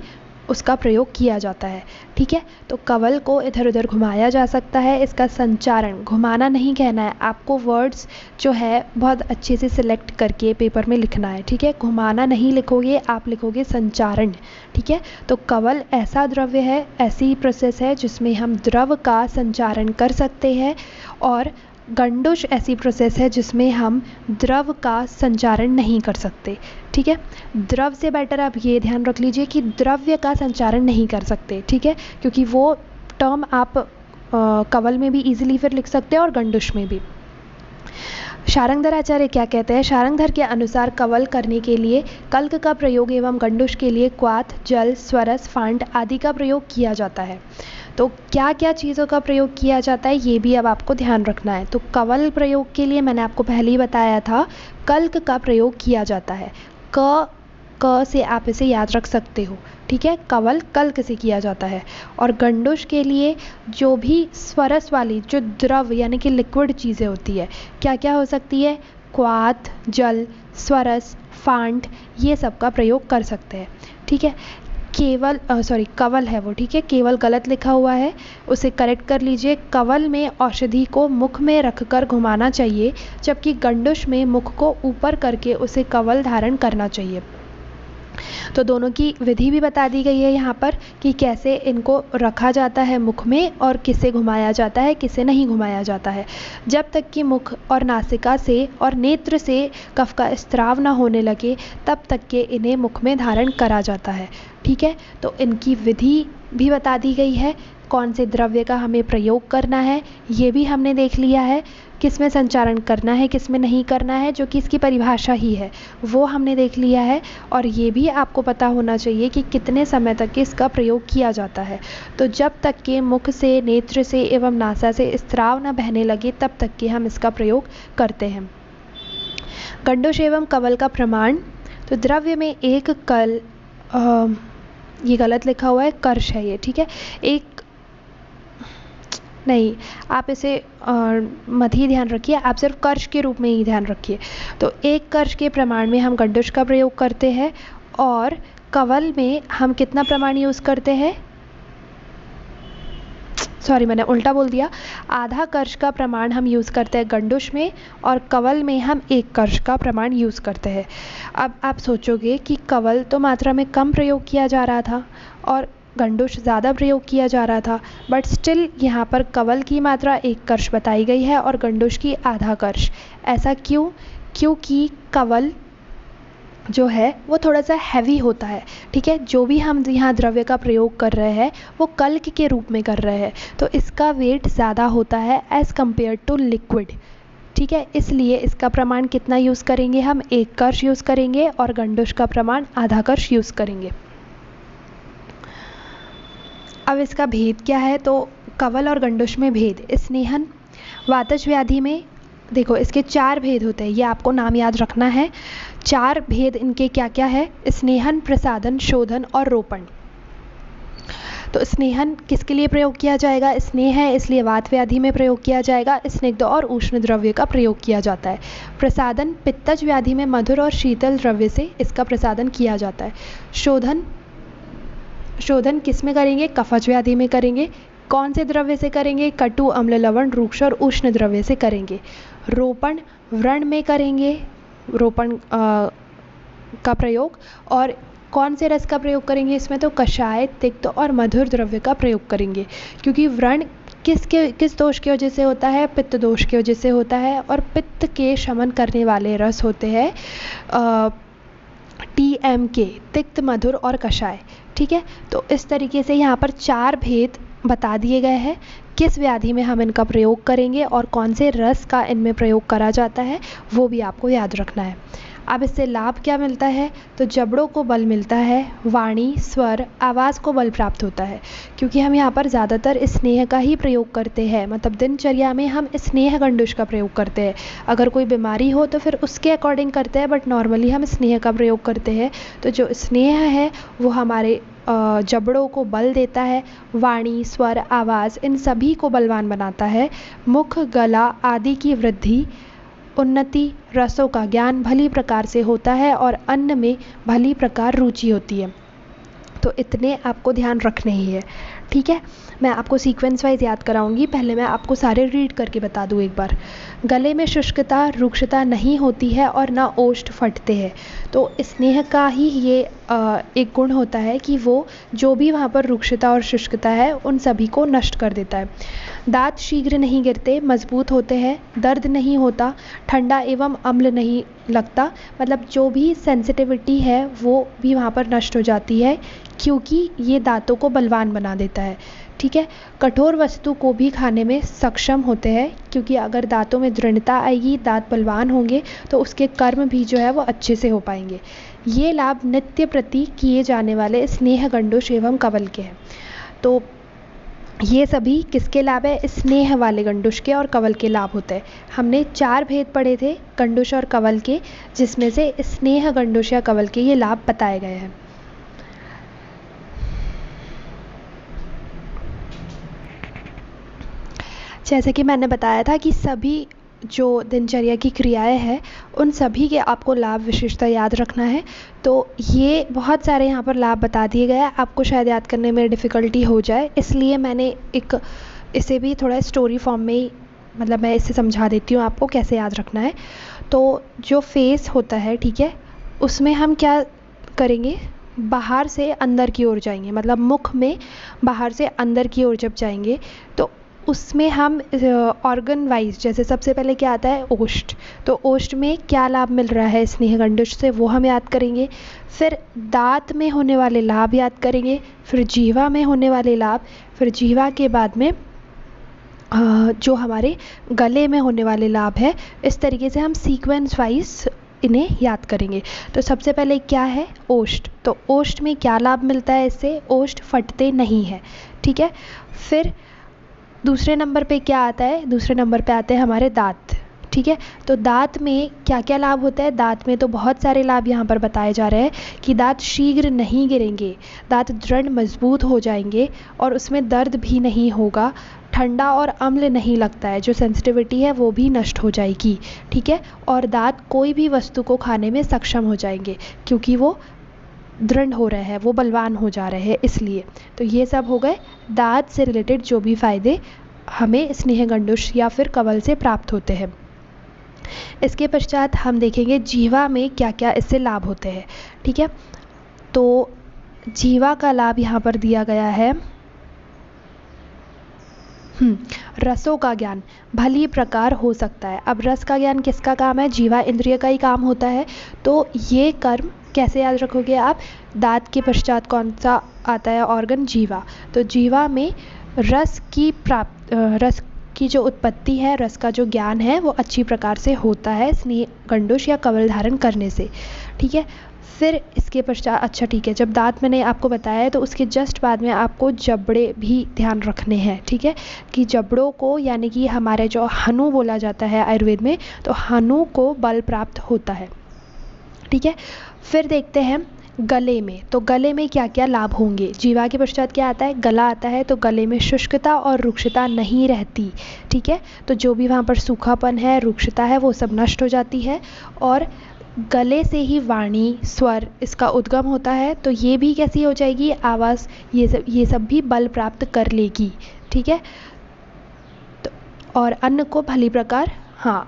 उसका प्रयोग किया जाता है। ठीक है, तो कवल को इधर उधर घुमाया जा सकता है। इसका संचारण, घुमाना नहीं कहना है आपको, वर्ड्स जो है बहुत अच्छे से सिलेक्ट करके पेपर में लिखना है। ठीक है, घुमाना नहीं लिखोगे आप, लिखोगे संचारण। ठीक है, तो कवल ऐसा द्रव्य है, ऐसी प्रोसेस है जिसमें हम द्रव का संचारण कर सकते हैं, और गंडूश ऐसी प्रोसेस है जिसमें हम द्रव का संचारण नहीं कर सकते। ठीक है, द्रव से बेटर आप ये ध्यान रख लीजिए कि द्रव्य का संचारण नहीं कर सकते। ठीक है, क्योंकि वो टर्म आप कवल में भी इजीली फिर लिख सकते हैं और गंडूश में भी। शारंगधर आचार्य क्या कहते हैं, शारंगधर के अनुसार कवल करने के लिए कल्क का प्रयोग एवं गंडूश के लिए क्वाथ, जल, स्वरस, फांड आदि का प्रयोग किया जाता है। तो क्या क्या चीज़ों का प्रयोग किया जाता है ये भी अब आपको ध्यान रखना है। तो कवल प्रयोग के लिए मैंने आपको पहले ही बताया था, कल्क का प्रयोग किया जाता है। क से आप इसे याद रख सकते हो। ठीक है, कवल कल्क से किया जाता है। और गंडूश के लिए जो भी स्वरस वाली जो द्रव यानी कि लिक्विड चीज़ें होती है, क्या क्या हो सकती है, क्वाथ, जल, स्वरस, फांड, ये सब का प्रयोग कर सकते हैं। ठीक है, कवल है वो। ठीक है, केवल गलत लिखा हुआ है, उसे करेक्ट कर लीजिए। कवल में औषधि को मुख में रखकर घुमाना चाहिए, जबकि गंडूश में मुख को ऊपर करके उसे कवल धारण करना चाहिए। तो दोनों की विधि भी बता दी गई है यहाँ पर कि कैसे इनको रखा जाता है मुख में और किसे घुमाया जाता है, किसे नहीं घुमाया जाता है। जब तक कि मुख और नासिका से और नेत्र से कफ का स्त्राव न होने लगे तब तक के इन्हें मुख में धारण करा जाता है। ठीक है, तो इनकी विधि भी बता दी गई है, कौन से द्रव्य का हमें प्रयोग करना है ये भी हमने देख लिया है, किस में संचारण करना है किस में नहीं करना है, जो कि इसकी परिभाषा ही है वो हमने देख लिया है। और ये भी आपको पता होना चाहिए कि कितने समय तक इसका प्रयोग किया जाता है। तो जब तक के मुख से, नेत्र से एवं नासा से स्त्राव न बहने लगे तब तक के हम इसका प्रयोग करते हैं। गंडूश एवं कवल का प्रमाण, तो द्रव्य में एक ये गलत लिखा हुआ है, कर्ष है ये। ठीक है, एक नहीं, आप इसे मत ही ध्यान रखिए, आप सिर्फ कर्ष के रूप में ही ध्यान रखिए। तो एक कर्ष के प्रमाण में हम गंडूश का प्रयोग करते हैं और कवल में हम कितना प्रमाण यूज़ करते हैं, सॉरी मैंने उल्टा बोल दिया, आधा कर्ष का प्रमाण हम यूज़ करते हैं गंडूश में और कवल में हम एक कर्ष का प्रमाण यूज़ करते हैं। अब आप सोचोगे कि कवल तो मात्रा में कम प्रयोग किया जा रहा था और गंडूश ज़्यादा प्रयोग किया जा रहा था, बट स्टिल यहाँ पर कवल की मात्रा एक कर्ष बताई गई है और गंडूश की आधा कर्ष। ऐसा क्यों? क्योंकि कवल जो है वो थोड़ा सा हैवी होता है, ठीक है। जो भी हम यहाँ द्रव्य का प्रयोग कर रहे हैं वो कल्क के रूप में कर रहे हैं, तो इसका वेट ज़्यादा होता है एज़ कम्पेयर टू लिक्विड, ठीक है। इसलिए इसका प्रमाण कितना यूज़ करेंगे हम, 1 कर्ष यूज़ करेंगे और गंडुश का प्रमाण आधा कर्ष यूज़ करेंगे। अब इसका भेद क्या है, तो कवल और गंडुश में भेद, स्नेहन वातज व्याधि में देखो इसके 4 भेद होते हैं, ये आपको नाम याद रखना है। 4 भेद इनके क्या क्या है, स्नेहन, प्रसादन, शोधन और रोपण। तो स्नेहन किसके लिए प्रयोग किया जाएगा, स्नेह है इसलिए वात व्याधि में प्रयोग किया जाएगा, स्निग्ध और उष्ण द्रव्य का प्रयोग किया जाता है। प्रसादन पित्तज व्याधि में मधुर और शीतल द्रव्य से इसका प्रसादन किया जाता है। शोधन किस में करेंगे, कफज व्याधि में करेंगे। कौन से द्रव्य से करेंगे, कटु, अम्ल, लवण, रूक्ष और उष्ण द्रव्य से करेंगे। रोपण व्रण में करेंगे, रोपण का प्रयोग, और कौन से रस का प्रयोग करेंगे इसमें, तो कषाय, तिक्त और मधुर द्रव्य का प्रयोग करेंगे। क्योंकि व्रण किस दोष की वजह से होता है, पित्त दोष की वजह से होता है, और पित्त के शमन करने वाले रस होते हैं TMK, तिक्त, मधुर और कषाय, ठीक है। तो इस तरीके से यहाँ पर 4 भेद बता दिए गए हैं, किस व्याधि में हम इनका प्रयोग करेंगे और कौन से रस का इनमें प्रयोग करा जाता है वो भी आपको याद रखना है। अब इससे लाभ क्या मिलता है, तो जबड़ों को बल मिलता है, वाणी, स्वर, आवाज़ को बल प्राप्त होता है। क्योंकि हम यहाँ पर ज़्यादातर स्नेह का ही प्रयोग करते हैं, मतलब दिनचर्या में हम स्नेह गंडुश का प्रयोग करते हैं। अगर कोई बीमारी हो तो फिर उसके अकॉर्डिंग करते हैं, बट नॉर्मली हम स्नेह का प्रयोग करते हैं। तो जो स्नेह है वो हमारे जबड़ों को बल देता है, वाणी, स्वर, आवाज़ इन सभी को बलवान बनाता है। मुख, गला आदि की वृद्धि, उन्नति, रसों का ज्ञान भली प्रकार से होता है और अन्न में भली प्रकार रुचि होती है। तो इतने आपको ध्यान रखने ही है, ठीक है। मैं आपको सीक्वेंस वाइज याद कराऊंगी, पहले मैं आपको सारे रीड करके बता दूं एक बार। गले में शुष्कता, रुक्षता नहीं होती है और ना ओष्ठ फटते हैं। तो स्नेह का ही ये एक गुण होता है कि वो जो भी वहाँ पर रुक्षता और शुष्कता है उन सभी को नष्ट कर देता है। दांत शीघ्र नहीं गिरते, मजबूत होते हैं, दर्द नहीं होता, ठंडा एवं अम्ल नहीं लगता, मतलब जो भी सेंसिटिविटी है वो भी वहाँ पर नष्ट हो जाती है, क्योंकि ये दांतों को बलवान बना देता है, ठीक है। कठोर वस्तु को भी खाने में सक्षम होते हैं, क्योंकि अगर दांतों में दृढ़ता आएगी, दांत बलवान होंगे तो उसके कर्म भी जो है वो अच्छे से हो पाएंगे। ये लाभ नित्य प्रति किए जाने वाले स्नेह गंडुश एवं कवल के हैं। तो ये सभी किसके लाभ है, स्नेह वाले गंडुश के और कवल के लाभ होते हैं। हमने 4 भेद पढ़े थे गंडुश और कवल के, जिसमें से स्नेह गंडुश या कवल के ये लाभ बताए गए हैं। जैसे कि मैंने बताया था कि सभी जो दिनचर्या की क्रियाएं हैं उन सभी के आपको लाभ विशेषता याद रखना है। तो ये बहुत सारे यहाँ पर लाभ बता दिए गए हैं, आपको शायद याद करने में डिफ़िकल्टी हो जाए, इसलिए मैंने इसे भी थोड़ा स्टोरी फॉर्म में ही, मतलब मैं इसे समझा देती हूँ आपको कैसे याद रखना है। तो जो फेस होता है, ठीक है, उसमें हम क्या करेंगे, बाहर से अंदर की ओर जाएंगे, मतलब मुख में बाहर से अंदर की ओर जब जाएंगे तो उसमें हम ऑर्गन वाइज, जैसे सबसे पहले क्या आता है, ओष्ठ। तो ओष्ठ में क्या लाभ मिल रहा है स्नेह गंडुश से वो हम याद करेंगे। फिर दांत में होने वाले लाभ याद करेंगे, फिर जीवा में होने वाले लाभ, फिर जीवा के बाद में जो हमारे गले में होने वाले लाभ है। इस तरीके से हम सीक्वेंस वाइज इन्हें याद करेंगे। तो सबसे पहले क्या है, ओष्ठ। तो ओष्ठ में क्या लाभ मिलता है इससे, ओष्ठ फटते नहीं है, ठीक है। फिर दूसरे नंबर पे क्या आता है, दूसरे नंबर पे आते हैं हमारे दांत, ठीक है। तो दांत में क्या क्या लाभ होता है, दांत में तो बहुत सारे लाभ यहाँ पर बताए जा रहे हैं कि दांत शीघ्र नहीं गिरेंगे, दांत दृढ़ मजबूत हो जाएंगे और उसमें दर्द भी नहीं होगा, ठंडा और अम्ल नहीं लगता है, जो सेंसिटिविटी है वो भी नष्ट हो जाएगी, ठीक है। और दांत कोई भी वस्तु को खाने में सक्षम हो जाएंगे, क्योंकि वो दृढ़ हो रहे हैं, वो बलवान हो जा रहे हैं इसलिए। तो ये सब हो गए दांत से रिलेटेड जो भी फायदे हमें स्नेह गंडुश या फिर कवल से प्राप्त होते हैं। इसके पश्चात हम देखेंगे जीवा में क्या क्या इससे लाभ होते हैं, ठीक है। तो जीवा का लाभ यहाँ पर दिया गया है, रसों का ज्ञान भली प्रकार हो सकता है। अब रस का ज्ञान किसका काम है? जीवा इंद्रिय का ही काम होता है। तो ये कर्म कैसे याद रखोगे आप? दांत के पश्चात कौन सा आता है ऑर्गन? जीवा। तो जीवा में रस की जो उत्पत्ति है, रस का जो ज्ञान है वो अच्छी प्रकार से होता है स्नेह गंडुष या कवल धारण करने से। ठीक है, फिर इसके पश्चात अच्छा ठीक है, जब दांत मैंने आपको बताया है तो उसके जस्ट बाद में आपको जबड़े भी ध्यान रखने हैं। ठीक है, कि जबड़ों को यानी कि हमारे जो हनु बोला जाता है आयुर्वेद में, तो हनु को बल प्राप्त होता है। ठीक है, फिर देखते हैं गले में। तो गले में क्या क्या लाभ होंगे? जीवा के पश्चात क्या आता है? गला आता है। तो गले में शुष्कता और रुक्षता नहीं रहती। ठीक है, तो जो भी वहाँ पर सूखापन है, रुक्षता है, वो सब नष्ट हो जाती है। और गले से ही वाणी, स्वर इसका उद्गम होता है। तो ये भी कैसी हो जाएगी? आवाज़, ये सब भी बल प्राप्त कर लेगी। ठीक है, तो और अन्न को भली प्रकार,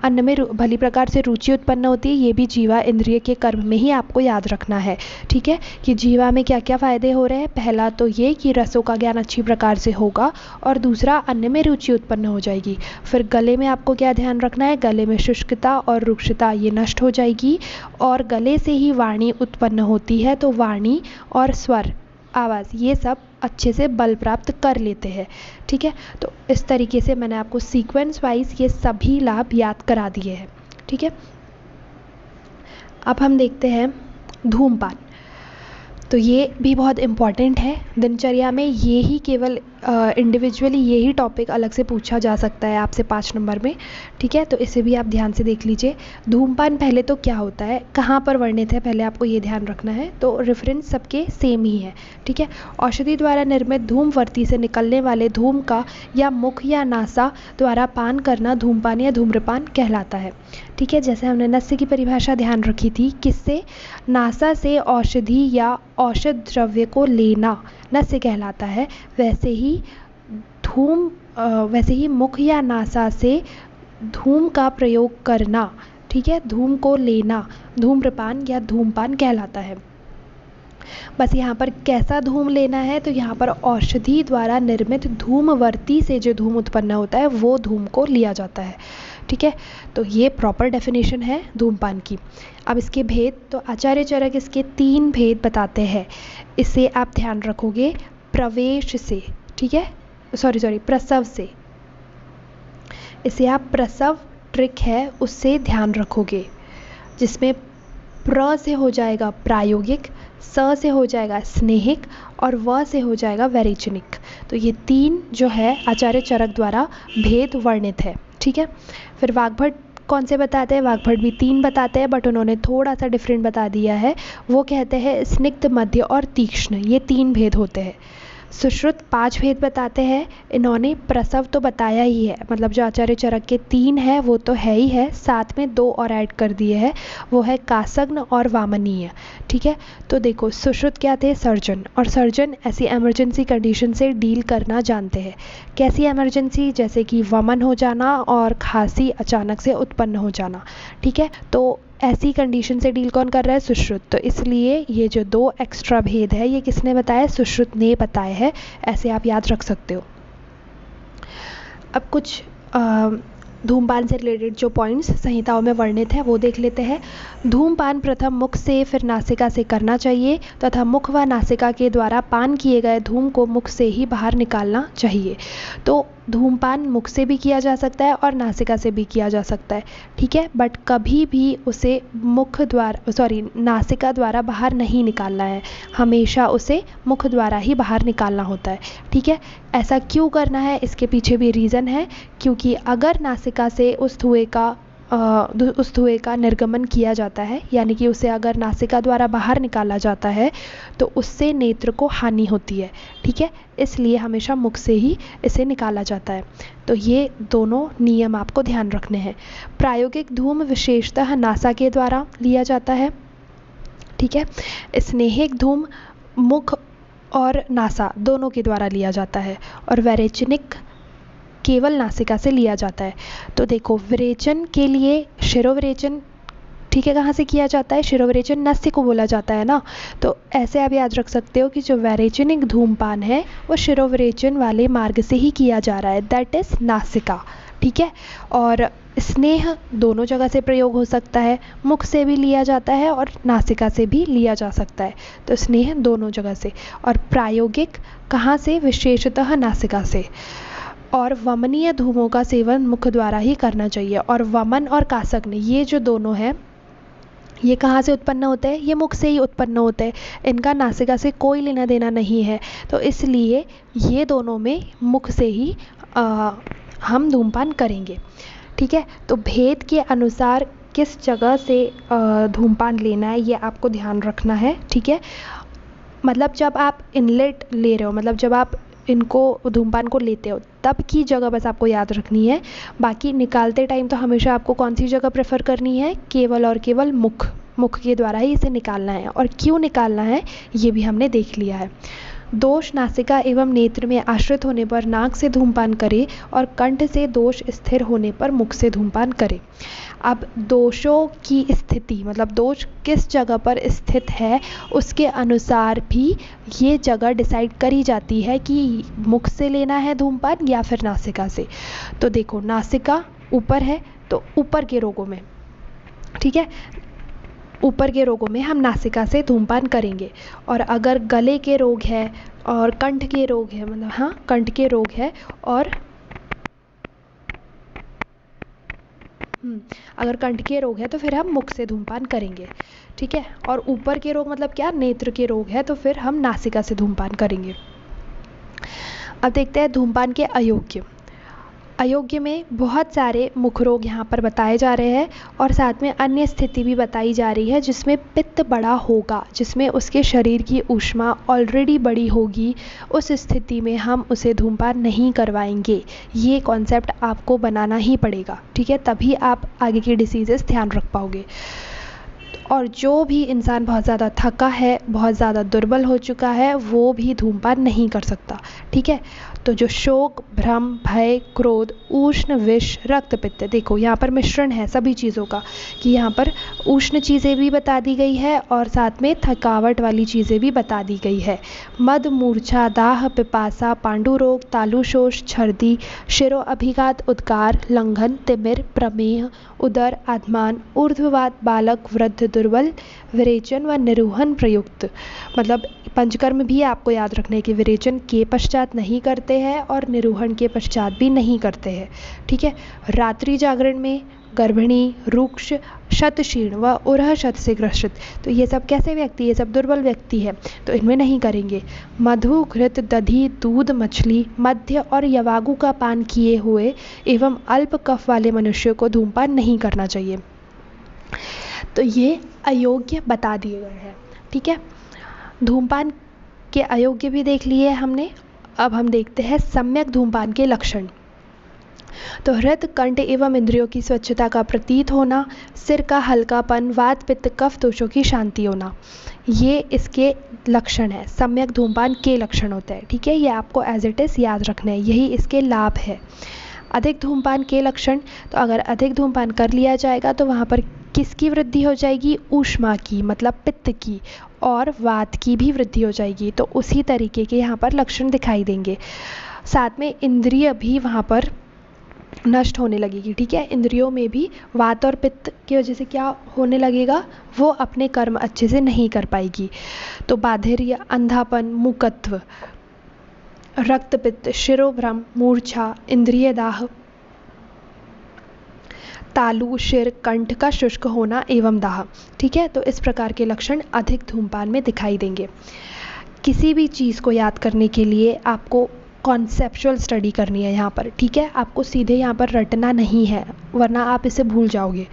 अन्न में भली प्रकार से रुचि उत्पन्न होती है। ये भी जीवा इंद्रिय के कर्म में ही आपको याद रखना है। ठीक है, कि जीवा में क्या क्या फ़ायदे हो रहे हैं? पहला तो ये कि रसों का ज्ञान अच्छी प्रकार से होगा, और दूसरा अन्न में रुचि उत्पन्न हो जाएगी। फिर गले में आपको क्या ध्यान रखना है? गले में शुष्कता और रुक्षता ये नष्ट हो जाएगी, और गले से ही वाणी उत्पन्न होती है। तो वाणी और स्वर, आवाज़, ये सब अच्छे से बल प्राप्त कर लेते हैं। ठीक है, तो इस तरीके से मैंने आपको सीक्वेंस वाइज ये सभी लाभ याद करा दिए हैं। ठीक है, अब हम देखते हैं धूमपान। तो ये भी बहुत इम्पॉर्टेंट है दिनचर्या में। ये ही केवल इंडिविजुअली ये ही टॉपिक अलग से पूछा जा सकता है आपसे 5 नंबर में। ठीक है, तो इसे भी आप ध्यान से देख लीजिए। धूमपान पहले तो क्या होता है, कहाँ पर वर्णित है, पहले आपको ये ध्यान रखना है। तो रेफरेंस सबके सेम ही है। ठीक है, औषधि द्वारा निर्मित धूमवर्ती से निकलने वाले धूम का या मुख या नासा द्वारा पान करना धूमपान या धूम्रपान कहलाता है। ठीक है, जैसे हमने नस्य की परिभाषा ध्यान रखी थी, किससे? नासा से औषधि या औषध द्रव्य को लेना नस्य कहलाता है। वैसे ही मुख या नासा से धूम का प्रयोग करना, ठीक है, धूम को लेना धूम्रपान या धूमपान कहलाता है। बस यहाँ पर कैसा धूम लेना है? तो यहाँ पर औषधि द्वारा निर्मित धूमवर्ती से जो धूम उत्पन्न होता है वो धूम को लिया जाता है। ठीक है, तो ये प्रॉपर डेफिनेशन है धूमपान की। अब इसके भेद, तो आचार्य चरक इसके 3 भेद बताते हैं। इसे आप ध्यान रखोगे प्रवेश से, ठीक है, प्रसव से। इसे आप प्रसव ट्रिक है उससे ध्यान रखोगे, जिसमें प्र से हो जाएगा प्रायोगिक, स से हो जाएगा स्नेहिक, और व से हो जाएगा वैरेचनिक। तो ये 3 जो है आचार्य चरक द्वारा भेद वर्णित है। ठीक है, फिर वाग्भट कौन से बताते हैं? वाग्भट भी 3 बताते हैं, बट उन्होंने थोड़ा सा डिफरेंट बता दिया है। वो कहते हैं स्निग्ध, मध्य और तीक्ष्ण, ये 3 भेद होते हैं। सुश्रुत 5 भेद बताते हैं। इन्होंने प्रसव तो बताया ही है, मतलब जो आचार्य चरक के 3 है वो तो है ही है, साथ में 2 और ऐड कर दिए हैं, वो है कासग्न और वामनीय। ठीक है, तो देखो सुश्रुत क्या थे? सर्जन, और सर्जन ऐसी इमरजेंसी कंडीशन से डील करना जानते हैं। कैसी इमरजेंसी? जैसे कि वमन हो जाना और खांसी अचानक से उत्पन्न हो जाना। ठीक है, तो ऐसी कंडीशन से डील कौन कर रहा है? सुश्रुत। तो इसलिए ये जो 2 एक्स्ट्रा भेद है ये किसने बताया? सुश्रुत ने बताए हैं। ऐसे आप याद रख सकते हो। अब कुछ धूमपान से रिलेटेड जो पॉइंट्स संहिताओं में वर्णित है वो देख लेते हैं। धूमपान प्रथम मुख से फिर नासिका से करना चाहिए, तथा मुख व नासिका के द्वारा पान किए गए धूम को मुख से ही बाहर निकालना चाहिए। तो धूमपान मुख से भी किया जा सकता है और नासिका से भी किया जा सकता है। ठीक है, बट कभी भी उसे नासिका द्वारा बाहर नहीं निकालना है, हमेशा उसे मुख द्वारा ही बाहर निकालना होता है। ठीक है, ऐसा क्यों करना है? इसके पीछे भी रीज़न है, क्योंकि अगर नासिका से उस धुएं का निर्गमन किया जाता है, यानी कि उसे अगर नासिका द्वारा बाहर निकाला जाता है तो उससे नेत्र को हानि होती है। ठीक है, इसलिए हमेशा मुख से ही इसे निकाला जाता है। तो ये दोनों नियम आपको ध्यान रखने हैं। प्रायोगिक धूम विशेषतः नासा के द्वारा लिया जाता है। ठीक है, स्नेहिक धूम मुख और नासा दोनों के द्वारा लिया जाता है, और वैरेचनिक केवल नासिका से लिया जाता है। तो देखो, विरेचन के लिए शिरोविरेचन ठीक है, कहाँ से किया जाता है? शिरोविरेचन नस्य को बोला जाता है ना। तो ऐसे आप याद रख सकते हो कि जो वैरेचनिक धूमपान है वो शिरोविरेचन वाले मार्ग से ही किया जा रहा है, दैट इज़ नासिका। ठीक है, और स्नेह दोनों जगह से प्रयोग हो सकता है, मुख से भी लिया जाता है और नासिका से भी लिया जा सकता है। तो स्नेह दोनों जगह से। और प्रायोगिक कहाँ से? विशेषतः नासिका से। और वमनीय धूमों का सेवन मुख द्वारा ही करना चाहिए। और वमन और कासग्नि ये जो दोनों हैं, ये कहाँ से उत्पन्न होते हैं? ये मुख से ही उत्पन्न होते हैं, इनका नासिका से कोई लेना देना नहीं है। तो इसलिए ये दोनों में मुख से ही हम धूमपान करेंगे। ठीक है, तो भेद के अनुसार किस जगह से धूमपान लेना है ये आपको ध्यान रखना है। ठीक है, मतलब जब आप इनलेट ले रहे हो, मतलब जब आप इनको धूमपान को लेते हो तब की जगह बस आपको याद रखनी है। बाकी निकालते टाइम तो हमेशा आपको कौन सी जगह प्रेफर करनी है? केवल और केवल मुख के द्वारा ही इसे निकालना है। और क्यों निकालना है ये भी हमने देख लिया है। दोष नासिका एवं नेत्र में आश्रित होने पर नाक से धूमपान करें और कंठ से दोष स्थिर होने पर मुख से धूमपान करें। अब दोषों की स्थिति, मतलब दोष किस जगह पर स्थित है उसके अनुसार भी ये जगह डिसाइड करी जाती है कि मुख से लेना है धूमपान या फिर नासिका से। तो देखो, नासिका ऊपर है तो ऊपर के रोगों में, ठीक है, ऊपर के रोगों में हम नासिका से धूमपान करेंगे। और अगर गले के रोग है और कंठ के रोग है, मतलब हाँ कंठ के रोग है और अगर कंठ के रोग है तो फिर हम मुख से धूमपान करेंगे। ठीक है, और ऊपर के रोग मतलब क्या? नेत्र के रोग है तो फिर हम नासिका से धूमपान करेंगे। अब देखते हैं धूमपान के अयोग्य। अयोग्य में बहुत सारे मुख रोग यहाँ पर बताए जा रहे हैं और साथ में अन्य स्थिति भी बताई जा रही है जिसमें पित्त बड़ा होगा, जिसमें उसके शरीर की ऊष्मा ऑलरेडी बड़ी होगी। उस स्थिति में हम उसे धूमपान नहीं करवाएंगे। ये कॉन्सेप्ट आपको बनाना ही पड़ेगा। ठीक है, तभी आप आगे की डिसीजेस ध्यान रख पाओगे। और जो भी इंसान बहुत ज़्यादा थका है, बहुत ज़्यादा दुर्बल हो चुका है, वो भी धूमपान नहीं कर सकता। ठीक है, तो जो शोक, भ्रम, भय, क्रोध, उष्ण, विष, रक्त, पित्त, देखो यहाँ पर मिश्रण है सभी चीज़ों का, कि यहाँ पर उष्ण चीज़ें भी बता दी गई है और साथ में थकावट वाली चीज़ें भी बता दी गई है। मद, मूर्छा, दाह, पिपासा, पांडु रोग, तालुशोष, छर्दी, शिरो अभिघात, उद्गार, लंघन, तिमिर, प्रमेह, उदर, आत्मान, ऊर्ध्ववात, बालक, वृद्ध, दुर्बल, विरेचन व निरूहण प्रयुक्त। मतलब पंचकर्म भी आपको याद रखना है कि विरेचन के पश्चात नहीं करते हैं और निरूहण के पश्चात भी नहीं करते हैं। ठीक है, रात्रि जागरण में गर्भिणी, रुक्ष, शतशीर्ण व उरह शत से ग्रसित, तो ये सब कैसे व्यक्ति? ये सब दुर्बल व्यक्ति है तो इनमें नहीं करेंगे। मधु, घृत, दधी, दूध, मछली, मध्य और यवागु का पान किए हुए एवं अल्प कफ वाले मनुष्यों को धूमपान नहीं करना चाहिए। तो ये अयोग्य बता दिए गए हैं। ठीक है, धूमपान के अयोग्य भी देख लिए हमने। अब हम देखते हैं सम्यक धूमपान के लक्षण। तो हृद, कंठ एवं इंद्रियों की स्वच्छता का प्रतीत होना, सिर का हल्कापन, वात, पित्त, कफ दोषों की शांति होना, ये इसके लक्षण है। सम्यक धूमपान के लक्षण होते हैं। ठीक है, ये आपको एज इट इज़ याद रखना है, यही इसके लाभ है। अधिक धूमपान के लक्षण, तो अगर अधिक धूमपान कर लिया जाएगा तो वहाँ पर किसकी वृद्धि हो जाएगी? ऊष्मा की, मतलब पित्त की, और वात की भी वृद्धि हो जाएगी। तो उसी तरीके के यहाँ पर लक्षण दिखाई देंगे। साथ में इंद्रिय भी वहाँ पर नष्ट होने लगेगी। ठीक है, इंद्रियों में भी वात और पित्त की वजह से क्या होने लगेगा? वो अपने कर्म अच्छे से नहीं कर पाएगी। तो बाधिर्य, अंधापन, मूकत्व, रक्त पित्त, शिरोभ्रम, मूर्छा, इंद्रिय दाह, तालु, शिर, कंठ का शुष्क होना एवं दाह। ठीक है, तो इस प्रकार के लक्षण अधिक धूमपान में दिखाई देंगे। किसी भी चीज़ को याद करने के लिए आपको कॉन्सेप्चुअल स्टडी करनी है यहाँ पर। ठीक है, आपको सीधे यहाँ पर रटना नहीं है, वरना आप इसे भूल जाओगे।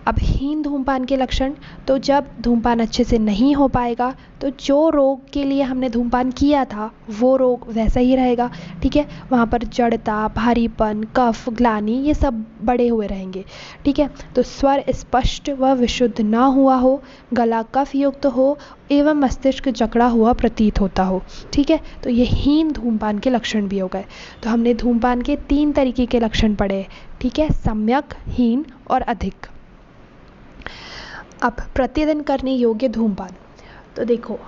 अब हीन धूमपान के लक्षण, तो जब धूमपान अच्छे से नहीं हो पाएगा तो जो रोग के लिए हमने धूमपान किया था वो रोग वैसा ही रहेगा। ठीक है, वहाँ पर जड़ता, भारीपन, कफ, ग्लानि, ये सब बड़े हुए रहेंगे। ठीक है, तो स्वर स्पष्ट व विशुद्ध ना हुआ हो, गला कफ युक्त हो एवं मस्तिष्क जकड़ा हुआ प्रतीत होता हो। ठीक है, तो ये हीन धूमपान के लक्षण भी हो गए। तो हमने धूमपान के 3 तरीके के लक्षण पढ़े। ठीक है, सम्यक, हीन और अधिक। अब प्रतिदिन करने योग्य धूमपान, तो देखो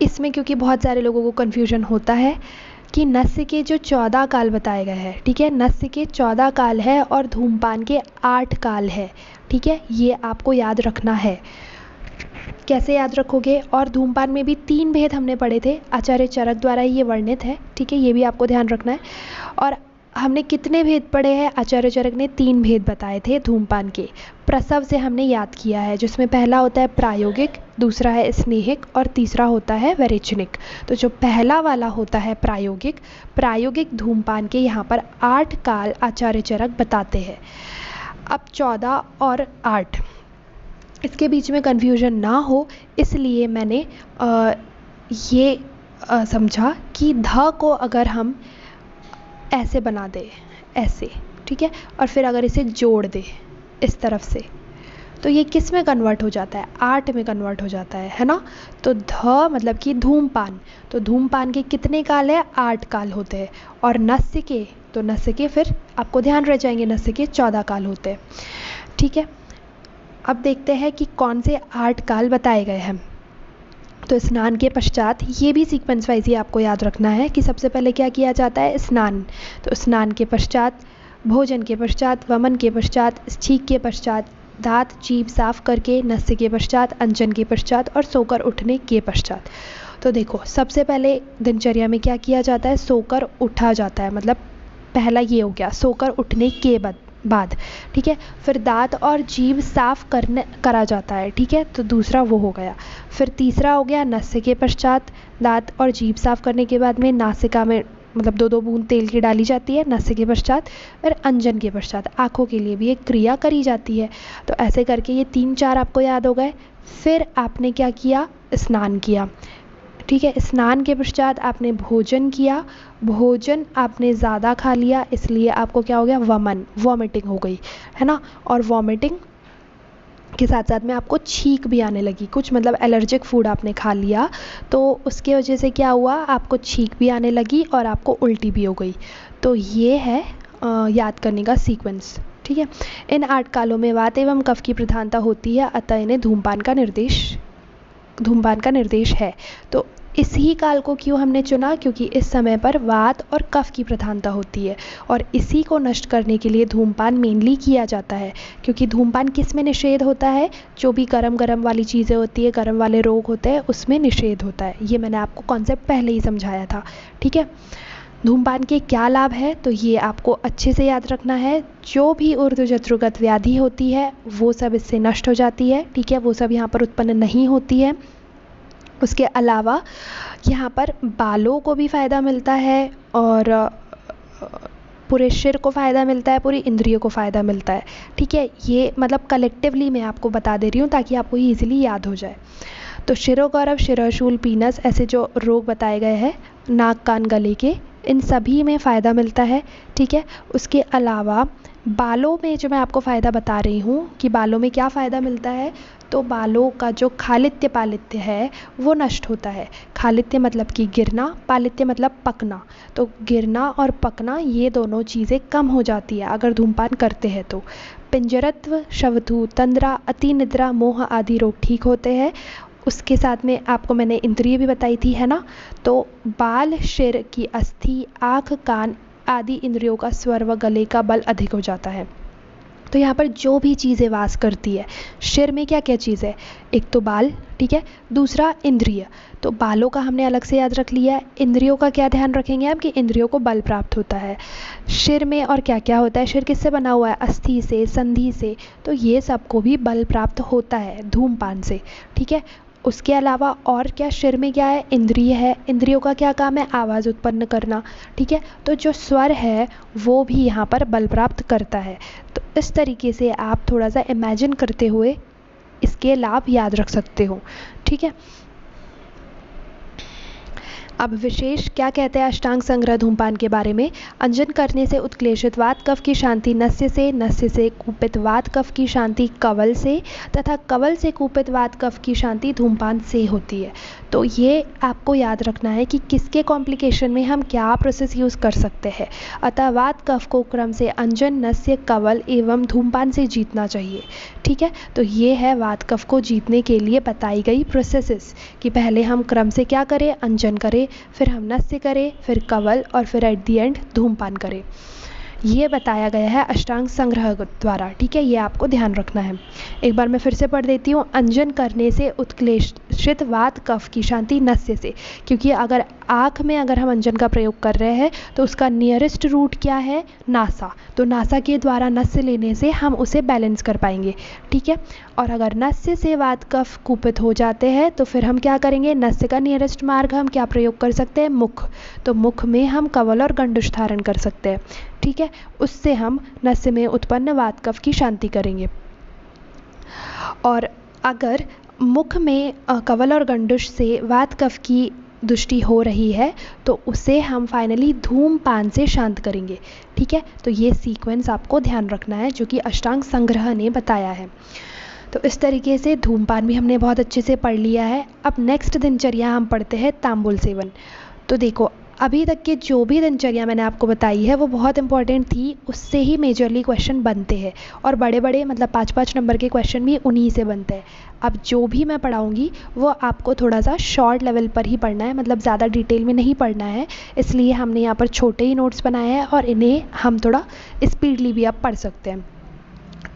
इसमें क्योंकि बहुत सारे लोगों को कन्फ्यूजन होता है कि नस्य के जो 14 काल बताए गए हैं, ठीक है, नस्य के 14 काल है और धूमपान के 8 काल है, ठीक है, ये आपको याद रखना है। कैसे याद रखोगे? और धूमपान में भी 3 भेद हमने पढ़े थे, आचार्य चरक द्वारा ये वर्णित है, ठीक है, ये भी आपको ध्यान रखना है। और हमने कितने भेद पढ़े हैं? आचार्य चरक ने 3 भेद बताए थे धूमपान के, प्रसव से हमने याद किया है, जिसमें पहला होता है प्रायोगिक, दूसरा है स्नेहिक और तीसरा होता है वैरेचनिक। तो जो पहला वाला होता है प्रायोगिक धूमपान के यहाँ पर 8 काल आचार्य चरक बताते हैं। अब 14 और 8 इसके बीच में कन्फ्यूजन ना हो, इसलिए मैंने ये समझा कि ध को अगर हम ऐसे बना दे, ऐसे, ठीक है, और फिर अगर इसे जोड़ दे इस तरफ से, तो ये किस में कन्वर्ट हो जाता है? 8 में कन्वर्ट हो जाता है ना। तो ध मतलब कि धूमपान, तो धूमपान के कितने काल है? 8 काल होते हैं। और नस्य के, तो नस्य के फिर आपको ध्यान रह जाएंगे, नस्य के 14 काल होते हैं, ठीक है। अब देखते हैं कि कौन से 8 काल बताए गए हैं। तो स्नान के पश्चात, ये भी सीक्वेंस वाइज ही आपको याद रखना है कि सबसे पहले क्या किया जाता है? स्नान। तो स्नान के पश्चात, भोजन के पश्चात, वमन के पश्चात, छींक के पश्चात, दांत जीभ साफ करके, नस्य के पश्चात, अंजन के पश्चात और सोकर उठने के पश्चात। तो देखो सबसे पहले दिनचर्या में क्या किया जाता है? सोकर उठा जाता है, मतलब पहला ये हो गया, सोकर उठने के बाद, ठीक है। फिर दांत और जीभ साफ करा जाता है, ठीक है, तो दूसरा वो हो गया। फिर तीसरा हो गया नस्य के पश्चात, दांत और जीभ साफ करने के बाद में नासिका में मतलब 2-2 बूंद तेल की डाली जाती है नस्य के पश्चात। फिर अंजन के पश्चात आँखों के लिए भी एक क्रिया करी जाती है। तो ऐसे करके ये 3-4 आपको याद हो गए। फिर आपने क्या किया? स्नान किया, ठीक है। स्नान के पश्चात आपने भोजन किया, भोजन आपने ज़्यादा खा लिया, इसलिए आपको क्या हो गया? वॉमिटिंग हो गई, है ना। और वॉमिटिंग के साथ साथ में आपको छींक भी आने लगी, कुछ मतलब एलर्जिक फूड आपने खा लिया, तो उसके वजह से क्या हुआ? आपको छींक भी आने लगी और आपको उल्टी भी हो गई। तो ये है याद करने का सीक्वेंस, ठीक है। इन 8 कालों में वात एवं कफ की प्रधानता होती है, अतः इन्हें धूमपान का निर्देश है। तो इसी काल को क्यों हमने चुना? क्योंकि इस समय पर वात और कफ की प्रधानता होती है और इसी को नष्ट करने के लिए धूमपान मेनली किया जाता है। क्योंकि धूमपान किस में निषेध होता है? जो भी गरम वाली चीज़ें होती है, गरम वाले रोग होते हैं, उसमें निषेध होता है। ये मैंने आपको कॉन्सेप्ट पहले ही समझाया था, ठीक है। धूमपान के क्या लाभ है? तो ये आपको अच्छे से याद रखना है। जो भी ऊर्ध्वजत्रुगत व्याधि होती है वो सब इससे नष्ट हो जाती है, ठीक है, वो सब यहाँ पर उत्पन्न नहीं होती है। उसके अलावा यहाँ पर बालों को भी फ़ायदा मिलता है और पूरे सिर को फ़ायदा मिलता है, पूरी इंद्रियों को फ़ायदा मिलता है, ठीक है। ये मतलब कलेक्टिवली मैं आपको बता दे रही हूँ ताकि आपको ये ईजिली याद हो जाए। तो शिरोगौरव, शिरोशूल, पीनस, ऐसे जो रोग बताए गए हैं नाक कान गले के, इन सभी में फ़ायदा मिलता है, ठीक है। उसके अलावा बालों में जो मैं आपको फ़ायदा बता रही हूँ कि बालों में क्या फ़ायदा मिलता है, तो बालों का जो खालित्य पालित्य है वो नष्ट होता है। खालित्य मतलब कि गिरना, पालित्य मतलब पकना। तो गिरना और पकना ये दोनों चीज़ें कम हो जाती है अगर धूमपान करते हैं तो। पिंजरत्व, शवथु, तंद्रा, अति निद्रा, मोह आदि रोग ठीक होते हैं। उसके साथ में आपको मैंने इंद्रिय भी बताई थी, है ना। तो बाल, सिर की अस्थि, आँख, कान आदि इंद्रियों का स्वर व गले का बल अधिक हो जाता है। तो यहाँ पर जो भी चीज़ें वास करती है, सिर में क्या क्या चीज़ है? एक तो बाल, ठीक है, दूसरा इंद्रिय। तो बालों का हमने अलग से याद रख लिया है। इंद्रियों का क्या ध्यान रखेंगे आप कि इंद्रियों को बल प्राप्त होता है। सिर में और क्या क्या होता है? सिर किससे बना हुआ है? अस्थि से, संधि से। तो ये सबको भी बल प्राप्त होता है धूमपान से, ठीक है। उसके अलावा और क्या? सिर में क्या है? इंद्रिय है। इंद्रियों का क्या काम है? आवाज़ उत्पन्न करना, ठीक है। तो जो स्वर है वो भी यहाँ पर बल प्राप्त करता है। तो इस तरीके से आप थोड़ा सा इमेजिन करते हुए इसके लाभ याद रख सकते हो, ठीक है। अब विशेष क्या कहते हैं अष्टांग संग्रह धूमपान के बारे में। अंजन करने से उत्क्लेशित वात कफ की शांति नस्य से कूपित वात कफ की शांति कवल से तथा कवल से कूपित वात कफ की शांति धूमपान से होती है। तो ये आपको याद रखना है कि किसके कॉम्प्लिकेशन में हम क्या प्रोसेस यूज़ कर सकते हैं। अतः वात कफ को क्रम से अंजन, नस्य, कवल एवं धूमपान से जीतना चाहिए। ठीक है, तो ये है वात कफ को जीतने के लिए बताई गई प्रोसेसेस कि पहले हम क्रम से क्या करें, अंजन करें, फिर हम नस्य करें, फिर कवल और फिर एट दी एंड धूमपान करें। ये बताया गया है अष्टांग संग्रह द्वारा। ठीक है, ये आपको ध्यान रखना है। एक बार मैं फिर से पढ़ देती हूँ। अंजन करने से उत्क्लेशित वात कफ की शांति नस्य से, क्योंकि अगर आँख में अगर हम अंजन का प्रयोग कर रहे हैं तो उसका नियरेस्ट रूट क्या है, नासा। तो नासा के द्वारा नस्य लेने से हम उसे बैलेंस कर पाएंगे। ठीक है, और अगर नस्य से वात कफ कुपित हो जाते हैं तो फिर हम क्या करेंगे, नस्य का नियरेस्ट मार्ग हम क्या प्रयोग कर सकते हैं, मुख। तो मुख में हम कवल और गंडुश धारण कर सकते हैं। ठीक है, उससे हम नस्य में उत्पन्न वात कफ की शांति करेंगे। और अगर मुख में कवल और गंडुश से वात कफ की दुष्टि हो रही है तो उसे हम फाइनली धूमपान से शांत करेंगे। ठीक है, तो ये सीक्वेंस आपको ध्यान रखना है जो कि अष्टांग संग्रह ने बताया है। तो इस तरीके से धूमपान भी हमने बहुत अच्छे से पढ़ लिया है। अब नेक्स्ट दिनचर्या हम पढ़ते हैं तांबुल सेवन। तो देखो, अभी तक के जो भी दिनचर्या मैंने आपको बताई है वो बहुत इंपॉर्टेंट थी, उससे ही मेजरली क्वेश्चन बनते हैं और बड़े बड़े मतलब 5-5 नंबर के क्वेश्चन भी उन्हीं से बनते हैं। अब जो भी मैं पढ़ाऊँगी वो आपको थोड़ा सा शॉर्ट लेवल पर ही पढ़ना है, मतलब ज़्यादा डिटेल में नहीं पढ़ना है, इसलिए हमने यहाँ पर छोटे ही नोट्स बनाए हैं और इन्हें हम थोड़ा स्पीडली भी आप पढ़ सकते हैं।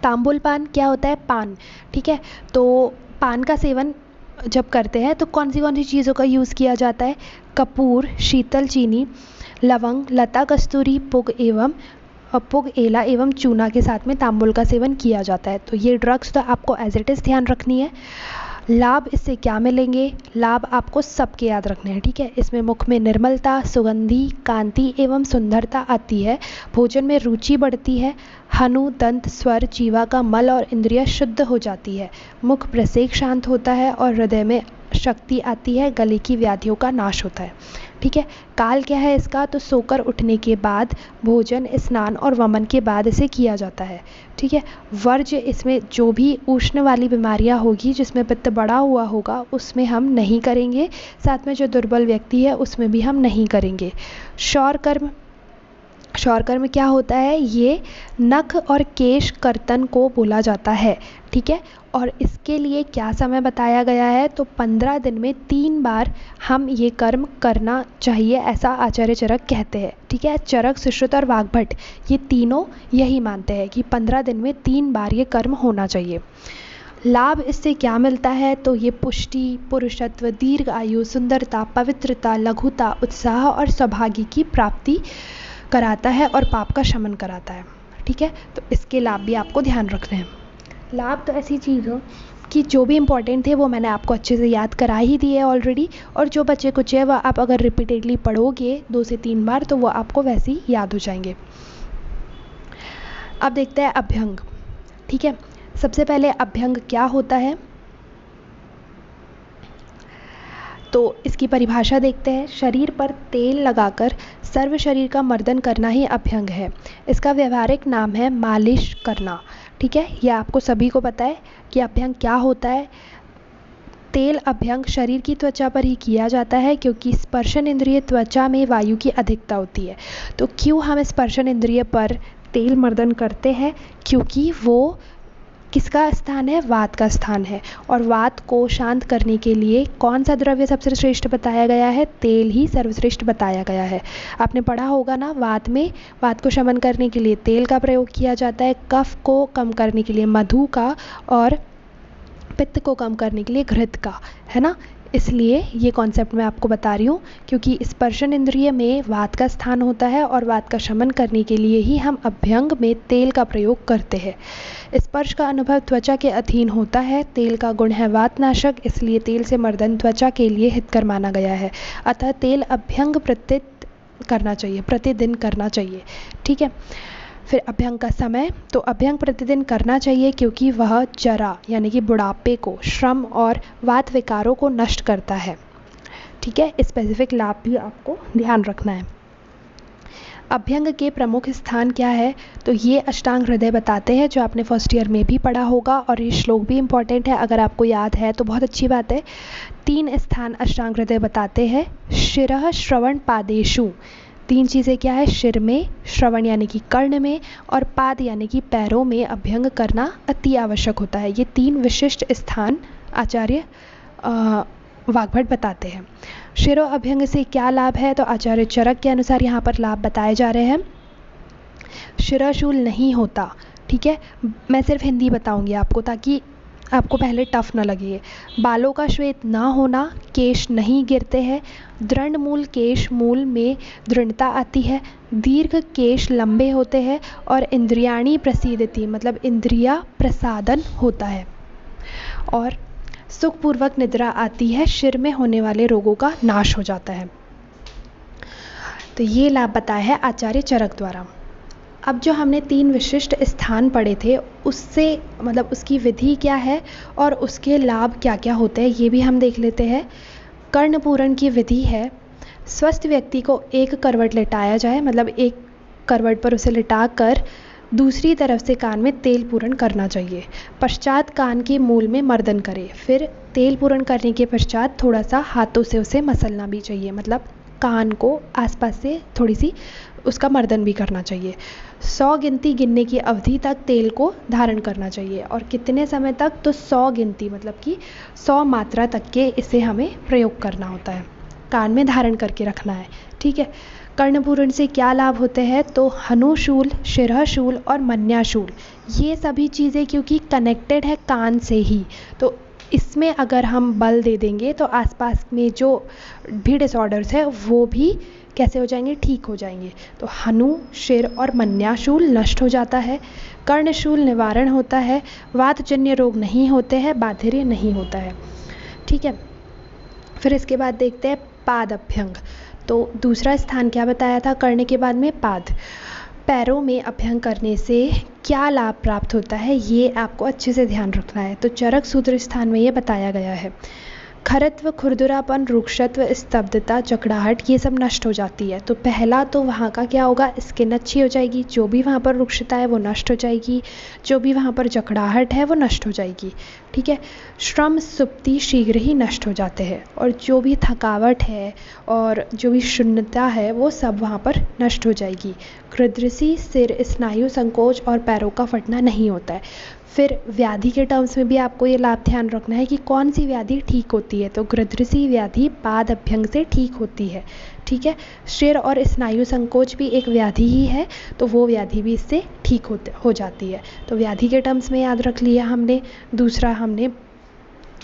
तांबुल पान क्या होता है, पान। ठीक है, तो पान का सेवन जब करते हैं तो कौन सी चीज़ों का यूज़ किया जाता है, कपूर, शीतल चीनी, लवंग, लता कस्तूरी, पुग एला एवं चूना के साथ में तांबुल का सेवन किया जाता है। तो ये ड्रग्स तो आपको एज इट इज़ ध्यान रखनी है। लाभ इससे क्या मिलेंगे, लाभ आपको सबके याद रखने हैं। ठीक है, इसमें मुख में निर्मलता, सुगंधी, कांति एवं सुंदरता आती है। भोजन में रुचि बढ़ती है। हनु, दंत, स्वर, जीवा का मल और इंद्रिय शुद्ध हो जाती है। मुख प्रसेक शांत होता है और हृदय में शक्ति आती है। गले की व्याधियों का नाश होता है। ठीक है, काल क्या है इसका, तो सोकर उठने के बाद, भोजन, स्नान और वमन के बाद इसे किया जाता है। ठीक है, वर्ज इसमें जो भी उष्ण वाली बीमारियां होगी, जिसमें पित्त बढ़ा हुआ होगा, उसमें हम नहीं करेंगे। साथ में जो दुर्बल व्यक्ति है उसमें भी हम नहीं करेंगे। शौर कर्म क्या होता है, ये नख और केश कर्तन को बोला जाता है। ठीक है, और इसके लिए क्या समय बताया गया है, तो 15 दिन में 3 बार हम ये कर्म करना चाहिए, ऐसा आचार्य चरक कहते हैं। ठीक है, चरक, सुश्रुत और वाग्भट ये तीनों यही मानते हैं कि 15 दिन में 3 बार ये कर्म होना चाहिए। लाभ इससे क्या मिलता है, तो ये पुष्टि, पुरुषत्व, दीर्घ आयु, सुंदरता, पवित्रता, लघुता, उत्साह और सौभाग्य की प्राप्ति कराता है और पाप का शमन कराता है। ठीक है, तो इसके लाभ भी आपको ध्यान रखने हैं। लाभ तो ऐसी चीज़ हो कि जो भी इम्पोर्टेंट थे वो मैंने आपको अच्छे से याद करा ही दिए ऑलरेडी, और जो बचे कुछ है वह आप अगर रिपीटेडली पढ़ोगे 2 से 3 बार तो वो आपको वैसे ही याद हो जाएंगे। अब देखते हैं अभ्यंग। ठीक है, सबसे पहले अभ्यंग क्या होता है, तो इसकी परिभाषा देखते हैं। शरीर पर तेल लगाकर सर्व शरीर का मर्दन करना ही अभ्यंग है। इसका व्यवहारिक नाम है मालिश करना। ठीक है, यह आपको सभी को पता है कि अभ्यंग क्या होता है। तेल अभ्यंग शरीर की त्वचा पर ही किया जाता है क्योंकि स्पर्शन इंद्रिय त्वचा में वायु की अधिकता होती है। तो क्यों हम स्पर्शन इंद्रिय पर तेल मर्दन करते हैं, क्योंकि वो किसका स्थान है, वात का स्थान है, और वात को शांत करने के लिए कौन सा द्रव्य सबसे श्रेष्ठ बताया गया है, तेल ही सर्वश्रेष्ठ बताया गया है। आपने पढ़ा होगा ना, वात को शमन करने के लिए तेल का प्रयोग किया जाता है, कफ को कम करने के लिए मधु का, और पित्त को कम करने के लिए घृत का, है ना। इसलिए ये कॉन्सेप्ट मैं आपको बता रही हूँ, क्योंकि स्पर्शन इंद्रिय में वात का स्थान होता है और वात का शमन करने के लिए ही हम अभ्यंग में तेल का प्रयोग करते हैं। स्पर्श का अनुभव त्वचा के अधीन होता है। तेल का गुण है वातनाशक, इसलिए तेल से मर्दन त्वचा के लिए हितकर माना गया है। अतः तेल अभ्यंग प्रतिदिन करना चाहिए। ठीक है, फिर अभ्यंग का समय, तो अभ्यंग प्रतिदिन करना चाहिए क्योंकि वह जरा यानी कि बुढ़ापे को, श्रम और वात विकारों को नष्ट करता है। ठीक है, स्पेसिफिक लाभ भी आपको ध्यान रखना है। अभ्यंग के प्रमुख स्थान क्या है, तो ये अष्टांग हृदय बताते हैं, जो आपने फर्स्ट ईयर में भी पढ़ा होगा, और ये श्लोक भी इम्पॉर्टेंट है, अगर आपको याद है तो बहुत अच्छी बात है। 3 स्थान अष्टांग हृदय बताते हैं। शिरः श्रवण पादेषु, 3 चीज़ें क्या है, शिर में, श्रवण यानी कि कर्ण में, और पाद यानी कि पैरों में अभ्यंग करना अति आवश्यक होता है। ये 3 विशिष्ट स्थान आचार्य वाग्भट बताते हैं। शिरो अभ्यंग से क्या लाभ है, तो आचार्य चरक के अनुसार यहाँ पर लाभ बताए जा रहे हैं। शिराशूल नहीं होता, ठीक है, मैं सिर्फ हिंदी बताऊंगी आपको ताकि आपको पहले टफ ना लगे। बालों का श्वेत ना होना, केश नहीं गिरते हैं, दृढ़ मूल केश मूल में दृढ़ता आती है, दीर्घ केश लंबे होते हैं, और इंद्रियाणी प्रसीदति मतलब इंद्रिया प्रसादन होता है, और सुखपूर्वक निद्रा आती है, सिर में होने वाले रोगों का नाश हो जाता है। तो ये लाभ बताया है आचार्य चरक द्वारा। अब जो हमने 3 विशिष्ट स्थान पढ़े थे, उससे मतलब उसकी विधि क्या है और उसके लाभ क्या क्या होते हैं, ये भी हम देख लेते हैं। कर्णपूरण की विधि है, स्वस्थ व्यक्ति को एक करवट लेटाया जाए, मतलब एक करवट पर उसे लिटा कर दूसरी तरफ से कान में तेल पूरण करना चाहिए। पश्चात कान के मूल में मर्दन करे, फिर तेल पूरण करने के पश्चात थोड़ा सा हाथों से उसे मसलना भी चाहिए, मतलब कान को आसपास से थोड़ी सी उसका मर्दन भी करना चाहिए। 100 गिनती गिनने की अवधि तक तेल को धारण करना चाहिए, और कितने समय तक, तो 100 गिनती मतलब कि 100 मात्रा तक के इसे हमें प्रयोग करना होता है, कान में धारण करके रखना है, ठीक है। कर्णपूरण से क्या लाभ होते हैं, तो हनुशूल, शिरःशूल और मन्याशूल, ये सभी चीज़ें क्योंकि कनेक्टेड है कान से ही, तो इसमें अगर हम बल दे देंगे तो आसपास में जो भी डिसऑर्डर्स है वो भी कैसे हो जाएंगे, ठीक हो जाएंगे। तो हनु, शिर और मन्याशूल नष्ट हो जाता है, कर्णशूल निवारण होता है, वातजन्य रोग नहीं होते हैं, बाधिर्य नहीं होता है, ठीक है। फिर इसके बाद देखते हैं पाद अभ्यंग। तो दूसरा स्थान क्या बताया था कर्ण के बाद में, पाद। पैरों में अभ्यंग करने से क्या लाभ प्राप्त होता है, ये आपको अच्छे से ध्यान रखना है। तो चरक सूत्र स्थान में ये बताया गया है। खरत्व, खुरदुरापन, रुक्षत्व, स्तब्धता, जकड़ाहट, ये सब नष्ट हो जाती है। तो पहला तो वहाँ का क्या होगा, स्किन अच्छी हो जाएगी, जो भी वहाँ पर रुक्षता है वो नष्ट हो जाएगी, जो भी वहाँ पर जकड़ाहट है वो नष्ट हो जाएगी, ठीक है। श्रम सुप्ति शीघ्र ही नष्ट हो जाते हैं, और जो भी थकावट है और जो भी शून्यता है वो सब वहाँ पर नष्ट हो जाएगी। कृद्रसी, सिर, स्नायु संकोच और पैरों का फटना नहीं होता है। फिर व्याधि के टर्म्स में भी आपको ये लाभ ध्यान रखना है कि कौन सी व्याधि ठीक होती है, तो गृध्रसी व्याधि पाद अभ्यंग से ठीक होती है, ठीक है। सिर और स्नायु संकोच भी एक व्याधि ही है, तो वो व्याधि भी इससे ठीक हो जाती है। तो व्याधि के टर्म्स में याद रख लिया हमने। दूसरा हमने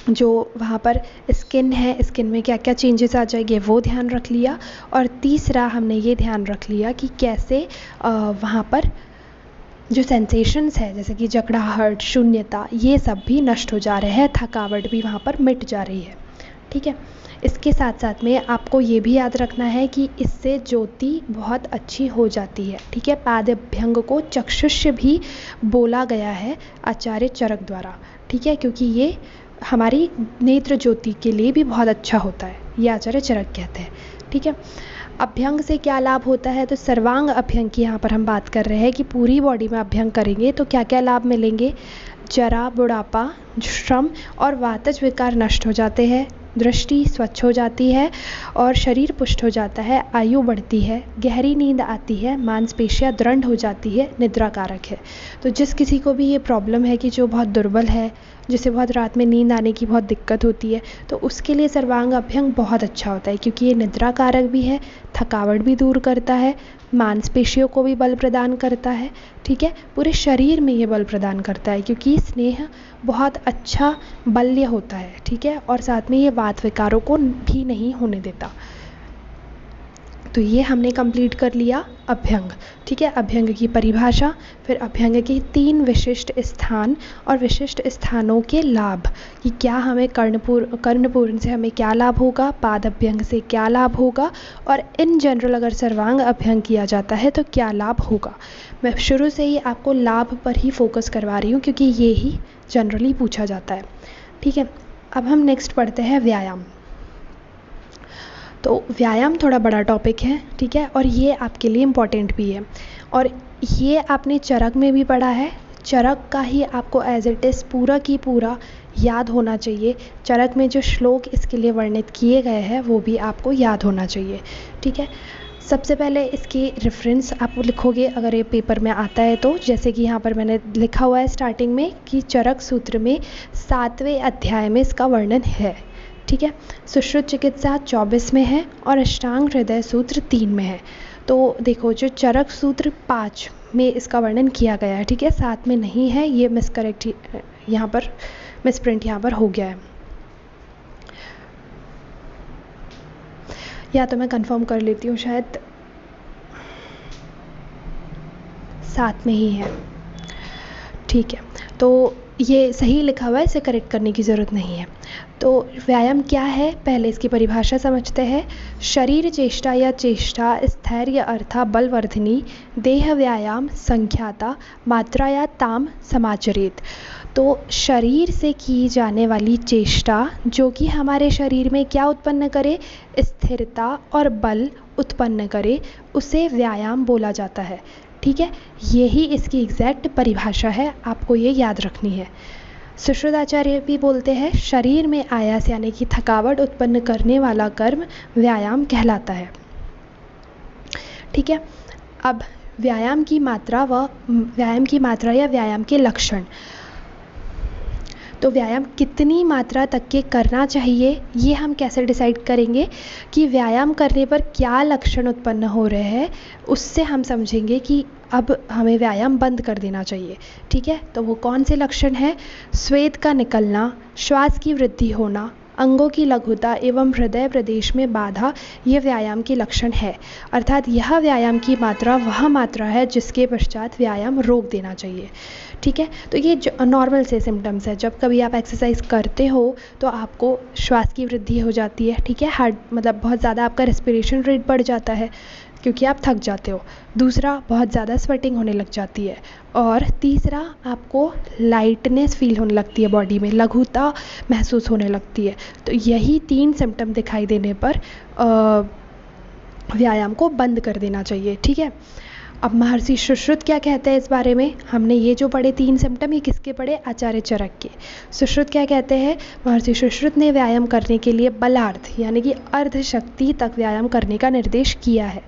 जो वहाँ पर स्किन है, स्किन में क्या क्या चेंजेस आ जाएंगे वो ध्यान रख लिया। और तीसरा हमने ये ध्यान रख लिया कि कैसे वहाँ पर जो सेंसेशंस है जैसे कि जकड़ाहट, शून्यता, ये सब भी नष्ट हो जा रहे हैं, थकावट भी वहाँ पर मिट जा रही है, ठीक है। इसके साथ साथ में आपको ये भी याद रखना है कि इससे ज्योति बहुत अच्छी हो जाती है, ठीक है। पाद अभ्यंग को चक्षुष्य भी बोला गया है आचार्य चरक द्वारा, ठीक है, क्योंकि ये हमारी नेत्र ज्योति के लिए भी बहुत अच्छा होता है, ये आचार्य चरक कहते हैं, ठीक है। अभ्यंग से क्या लाभ होता है, तो सर्वांग अभ्यंग की यहाँ पर हम बात कर रहे हैं कि पूरी बॉडी में अभ्यंग करेंगे तो क्या क्या लाभ मिलेंगे। जरा, बुढ़ापा, श्रम और वातज विकार नष्ट हो जाते हैं, दृष्टि स्वच्छ हो जाती है और शरीर पुष्ट हो जाता है, आयु बढ़ती है, गहरी नींद आती है, मांसपेशियाँ दृढ़ हो जाती है, निद्रा कारक है। तो जिस किसी को भी ये प्रॉब्लम है कि जो बहुत दुर्बल है, जिसे बहुत रात में नींद आने की बहुत दिक्कत होती है, तो उसके लिए सर्वांग अभ्यंग बहुत अच्छा होता है, क्योंकि ये निद्रा कारक भी है, थकावट भी दूर करता है, मांसपेशियों को भी बल प्रदान करता है, ठीक है। पूरे शरीर में ये बल प्रदान करता है, क्योंकि स्नेह बहुत अच्छा बल्य होता है, ठीक है, और साथ में ये वात विकारों को भी नहीं होने देता। तो ये हमने कंप्लीट कर लिया अभ्यंग, ठीक है। अभ्यंग की परिभाषा, फिर अभ्यंग के 3 विशिष्ट स्थान और विशिष्ट स्थानों के लाभ, कि क्या हमें कर्णपूर्ण से हमें क्या लाभ होगा, पाद अभ्यंग से क्या लाभ होगा, और इन जनरल अगर सर्वांग अभ्यंग किया जाता है तो क्या लाभ होगा। मैं शुरू से ही आपको लाभ पर ही फोकस करवा रही हूँ, क्योंकि ये ही जनरली पूछा जाता है, ठीक है। अब हम नेक्स्ट पढ़ते हैं व्यायाम। तो व्यायाम थोड़ा बड़ा टॉपिक है, ठीक है, और ये आपके लिए इम्पॉर्टेंट भी है। और ये आपने चरक में भी पढ़ा है, चरक का ही आपको एज इट इज़ पूरा की पूरा याद होना चाहिए। चरक में जो श्लोक इसके लिए वर्णित किए गए हैं वो भी आपको याद होना चाहिए, ठीक है। सबसे पहले इसकी रेफरेंस आप लिखोगे अगर ये पेपर में आता है तो, जैसे कि यहाँ पर मैंने लिखा हुआ है स्टार्टिंग में कि चरक सूत्र में 7वें अध्याय में इसका वर्णन है, ठीक है। सुश्रुत चिकित्सा 24 में है और अष्टांग हृदय सूत्र 3 में है। तो देखो जो चरक सूत्र 5 में इसका वर्णन किया गया है, ठीक है, 7 में नहीं है, ये मिसकरेक्ट यहाँ पर मिसप्रिंट यहाँ पर हो गया है, या तो मैं कंफर्म कर लेती हूँ, शायद 7 में ही है, ठीक है। तो ये सही लिखा हुआ है, इसे करेक्ट करने की ज़रूरत नहीं है। तो व्यायाम क्या है, पहले इसकी परिभाषा समझते हैं। शरीर चेष्टा या चेष्टा स्थैर्य अर्था बलवर्धिनी देह व्यायाम संख्याता मात्रा या ताम समाचरित। तो शरीर से की जाने वाली चेष्टा जो कि हमारे शरीर में क्या उत्पन्न करे, स्थिरता और बल उत्पन्न करे, उसे व्यायाम बोला जाता है, ठीक है। यही इसकी एग्जैक्ट परिभाषा है, आपको ये याद रखनी है। सुश्रुताचार्य भी बोलते हैं शरीर में आयास यानी कि थकावट उत्पन्न करने वाला कर्म व्यायाम कहलाता है, ठीक है। अब व्यायाम की मात्रा या व्यायाम के लक्षण। तो व्यायाम कितनी मात्रा तक के करना चाहिए ये हम कैसे डिसाइड करेंगे कि व्यायाम करने पर क्या लक्षण उत्पन्न हो रहे हैं, उससे हम समझेंगे कि अब हमें व्यायाम बंद कर देना चाहिए, ठीक है। तो वो कौन से लक्षण हैं? स्वेद का निकलना, श्वास की वृद्धि होना, अंगों की लघुता एवं हृदय प्रदेश में बाधा, ये व्यायाम के लक्षण है। अर्थात यह व्यायाम की मात्रा वह मात्रा है जिसके पश्चात व्यायाम रोक देना चाहिए, ठीक है। तो ये नॉर्मल से सिम्टम्स है, जब कभी आप एक्सरसाइज करते हो तो आपको श्वास की वृद्धि हो जाती है, ठीक है, हार्ट मतलब बहुत ज़्यादा आपका रेस्पिरेशन रेट बढ़ जाता है क्योंकि आप थक जाते हो। दूसरा, बहुत ज़्यादा स्वेटिंग होने लग जाती है। और तीसरा, आपको लाइटनेस फील होने लगती है, बॉडी में लघुता महसूस होने लगती है। तो यही 3 सिम्टम दिखाई देने पर व्यायाम को बंद कर देना चाहिए, ठीक है। अब महर्षि सुश्रुत क्या कहते हैं इस बारे में? हमने ये जो पढ़े 3 सिम्टम, ये किसके पढ़े? आचार्य चरक के। सुश्रुत क्या कहते हैं? महर्षि सुश्रुत ने व्यायाम करने के लिए बलार्थ यानी कि अर्ध शक्ति तक व्यायाम करने का निर्देश किया है।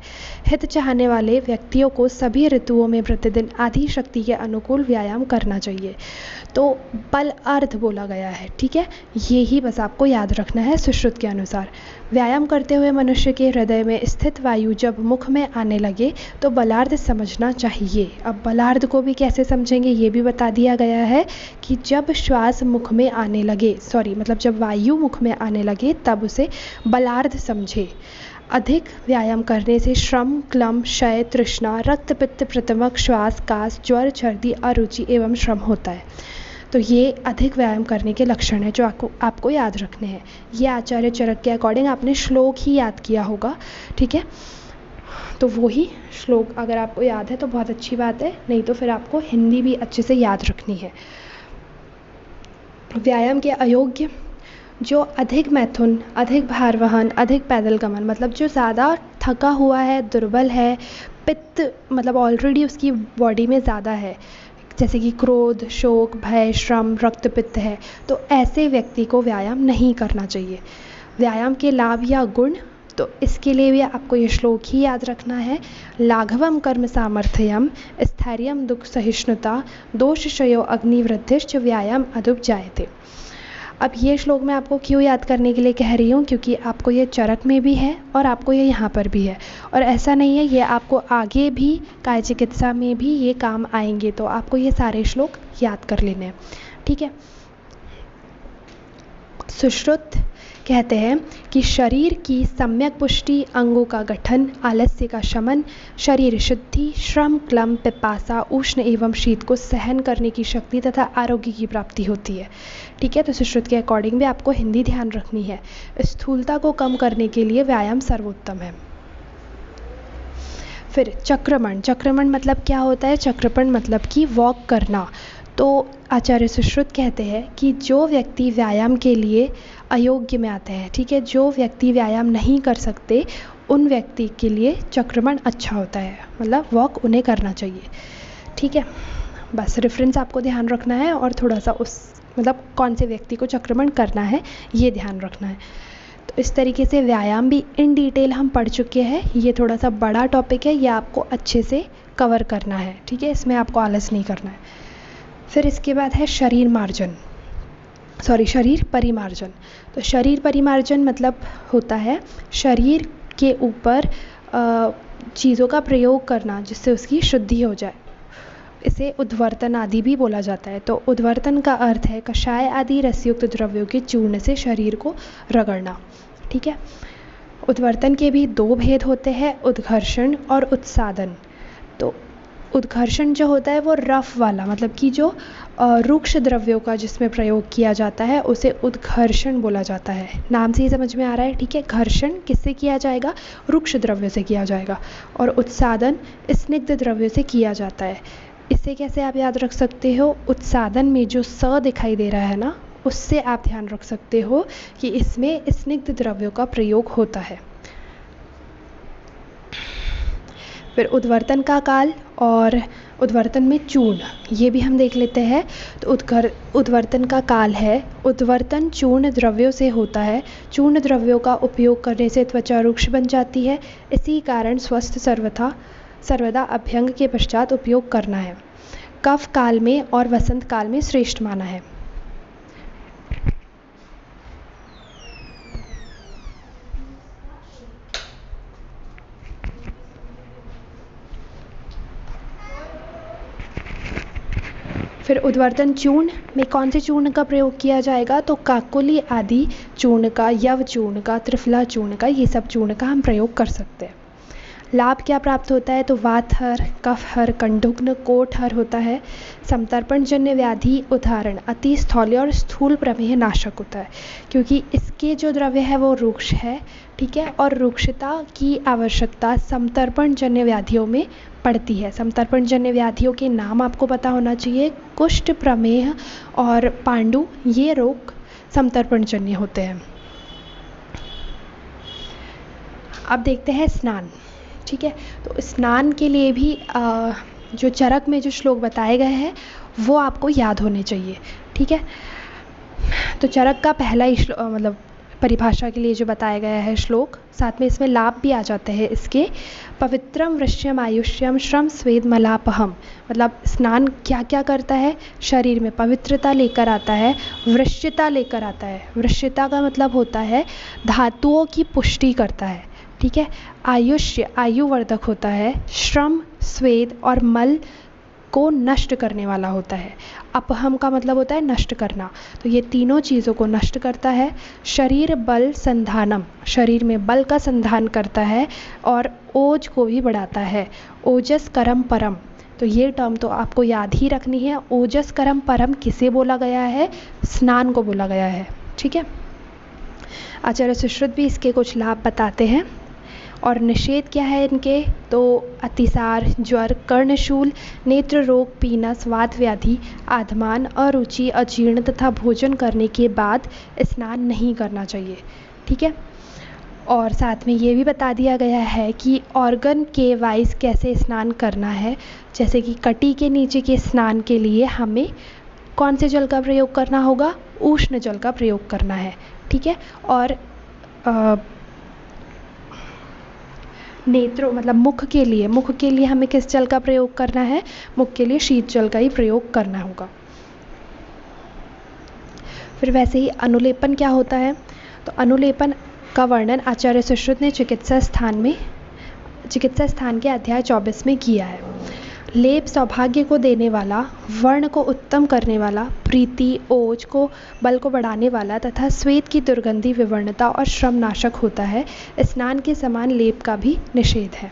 हित चाहने वाले व्यक्तियों को सभी ऋतुओं में प्रतिदिन आधी शक्ति के अनुकूल व्यायाम करना चाहिए। तो बल अर्ध बोला गया है, ठीक है, ये ही बस आपको याद रखना है सुश्रुत के अनुसार। व्यायाम करते हुए मनुष्य के हृदय में स्थित वायु जब मुख में आने लगे तो बलार्ध समझना चाहिए। अब बलार्ध को भी कैसे समझेंगे ये भी बता दिया गया है कि जब श्वास मुख में आने लगे, मतलब जब वायु मुख में आने लगे तब उसे बलार्ध समझे। अधिक व्यायाम करने से श्रम, क्लम, क्षय, तृष्णा, रक्त पित्त, प्रतमक, श्वास, कास, ज्वर, छर्दी, अरुचि एवं श्रम होता है। तो ये अधिक व्यायाम करने के लक्षण है जो आपको याद रखने हैं। ये आचार्य चरक के अकॉर्डिंग आपने श्लोक ही याद किया होगा, ठीक है। तो वही श्लोक अगर आपको याद है तो बहुत अच्छी बात है, नहीं तो फिर आपको हिंदी भी अच्छे से याद रखनी है। व्यायाम के अयोग्य, जो अधिक मैथुन, अधिक भार वहन, अधिक पैदल गमन, मतलब जो ज़्यादा थका हुआ है, दुर्बल है, पित्त मतलब ऑलरेडी उसकी बॉडी में ज़्यादा है, जैसे कि क्रोध, शोक, भय, श्रम, रक्त पित्त है, तो ऐसे व्यक्ति को व्यायाम नहीं करना चाहिए। व्यायाम के लाभ या गुण, तो इसके लिए भी आपको ये श्लोक ही याद रखना है। लाघवम कर्म सामर्थ्यम, स्थैर्यम दुख सहिष्णुता, दोष क्षयो अग्निवृद्धिश्च व्यायाम अदुप जायते। अब ये श्लोक मैं आपको क्यों याद करने के लिए कह रही हूँ, क्योंकि आपको ये चरक में भी है और आपको ये यहाँ पर भी है, और ऐसा नहीं है, ये आपको आगे भी काय चिकित्सा में भी ये काम आएंगे, तो आपको ये सारे श्लोक याद कर लेने हैं, ठीक है। सुश्रुत कहते हैं कि शरीर की सम्यक पुष्टि, अंगों का गठन, आलस्य का शमन, शरीर शुद्धि, श्रम, क्लम, पिपासा, उष्ण एवं शीत को सहन करने की शक्ति तथा आरोग्य की प्राप्ति होती है, ठीक है। तो सुश्रुत के अकॉर्डिंग भी आपको हिंदी ध्यान रखनी है। स्थूलता को कम करने के लिए व्यायाम सर्वोत्तम है। फिर चक्रमण, चक्रमण मतलब क्या होता है? चक्रमण मतलब कि वॉक करना। तो आचार्य सुश्रुत कहते हैं कि जो व्यक्ति व्यायाम के लिए अयोग्य में आते हैं, ठीक है, जो व्यक्ति व्यायाम नहीं कर सकते, उन व्यक्ति के लिए चक्रमण अच्छा होता है, मतलब वॉक उन्हें करना चाहिए, ठीक है। बस रेफरेंस आपको ध्यान रखना है और थोड़ा सा उस मतलब कौन से व्यक्ति को चक्रमण करना है ये ध्यान रखना है। तो इस तरीके से व्यायाम भी इन डिटेल हम पढ़ चुके हैं। ये थोड़ा सा बड़ा टॉपिक है, ये आपको अच्छे से कवर करना है, ठीक है, इसमें आपको आलस नहीं करना है। फिर इसके बाद है शरीर परिमार्जन। तो शरीर परिमार्जन मतलब होता है शरीर के ऊपर चीज़ों का प्रयोग करना जिससे उसकी शुद्धि हो जाए। इसे उद्वर्तन आदि भी बोला जाता है। तो उद्वर्तन का अर्थ है कषाय आदि रसयुक्त द्रव्यों के चूर्ण से शरीर को रगड़ना, ठीक है। उद्वर्तन के भी दो भेद होते हैं, उद्घर्षण और उत्सादन। तो उद्घर्षण जो होता है वो रफ वाला, मतलब कि जो रुक्ष द्रव्यों का जिसमें प्रयोग किया जाता है उसे उद्घर्षण बोला जाता है। नाम से ही समझ में आ रहा है, ठीक है। घर्षण किससे किया जाएगा? रुक्ष द्रव्यों से किया जाएगा। और उत्सादन स्निग्ध द्रव्यों से किया जाता है। इसे कैसे आप याद रख सकते हो? उत्सादन में जो स दिखाई दे रहा है ना, उससे आप ध्यान रख सकते हो कि इसमें स्निग्ध द्रव्यों का प्रयोग होता है। फिर उद्वर्तन का काल और उद्वर्तन में चूर्ण, ये भी हम देख लेते हैं। तो उद्वर्तन का काल है, उद्वर्तन चूर्ण द्रव्यों से होता है। चूर्ण द्रव्यों का उपयोग करने से त्वचा रुक्ष बन जाती है। इसी कारण स्वस्थ सर्वदा अभ्यंग के पश्चात उपयोग करना है। कफ काल में और वसंत काल में श्रेष्ठ माना है। फिर उद्वर्तन चूर्ण में कौन से चूर्ण का प्रयोग किया जाएगा? तो काकोली आदि चूर्ण का, यव चूर्ण का, त्रिफला चूर्ण का, ये सब चूर्ण का हम प्रयोग कर सकते हैं। लाभ क्या प्राप्त होता है? तो वातहर, कफहर, कंडुग्न, कोटहर होता है। समतर्पण जन्य व्याधि उदाहरण अति स्थौल्य और स्थूल प्रमेह नाशक होता है, क्योंकि इसके जो द्रव्य है वो रुक्ष है, ठीक है। और रुक्षता की आवश्यकता समतर्पण जन्य व्याधियों में पड़ती है। समतर्पण जन्य व्याधियों के नाम आपको पता होना चाहिए। कुष्ठ, प्रमेह और पांडु, ये रोग समतर्पण जन्य होते हैं। अब देखते हैं स्नान, ठीक है। तो स्नान के लिए भी जो चरक में जो श्लोक बताए गए हैं वो आपको याद होने चाहिए, ठीक है। तो चरक का पहला ही मतलब परिभाषा के लिए जो बताया गया है श्लोक, साथ में इसमें लाभ भी आ जाते हैं इसके। पवित्रम वृश्यम आयुष्यम श्रम स्वेद मलापहम, मतलब स्नान क्या क्या करता है? शरीर में पवित्रता लेकर आता है, वृश्यता लेकर आता है। वृश्यता का मतलब होता है धातुओं की पुष्टि करता है, ठीक है। आयुष्य, आयुवर्धक होता है। श्रम, स्वेद और मल को नष्ट करने वाला होता है। अपहम का मतलब होता है नष्ट करना, तो ये तीनों चीज़ों को नष्ट करता है। शरीर बल संधानम, शरीर में बल का संधान करता है। और ओज को भी बढ़ाता है। ओजस करम परम, तो ये टर्म तो आपको याद ही रखनी है। ओजस करम परम किसे बोला गया है? स्नान को बोला गया है, ठीक है। आचार्य सुश्रुत भी इसके कुछ लाभ बताते हैं। और निषेध क्या है इनके? तो अतिसार, ज्वर, कर्णशूल, नेत्र रोग, पीनस, वात व्याधि, आधमान, अरुचि, अजीर्ण तथा भोजन करने के बाद स्नान नहीं करना चाहिए, ठीक है। और साथ में ये भी बता दिया गया है कि ऑर्गन के वाइज कैसे स्नान करना है। जैसे कि कटी के नीचे के स्नान के लिए हमें कौन से जल का प्रयोग करना होगा? उष्ण जल का प्रयोग करना है, ठीक है। और नेत्रों मतलब मुख के लिए हमें किस जल का प्रयोग करना है? मुख के लिए शीत जल का ही प्रयोग करना होगा। फिर वैसे ही अनुलेपन क्या होता है? तो अनुलेपन का वर्णन आचार्य सुश्रुत ने चिकित्सा स्थान के अध्याय 24 में किया है। लेप सौभाग्य को देने वाला, वर्ण को उत्तम करने वाला, प्रीति, ओज को बल को बढ़ाने वाला तथा श्वेत की दुर्गंधि, विवर्णता और श्रम नाशक होता है। स्नान के समान लेप का भी निषेध है।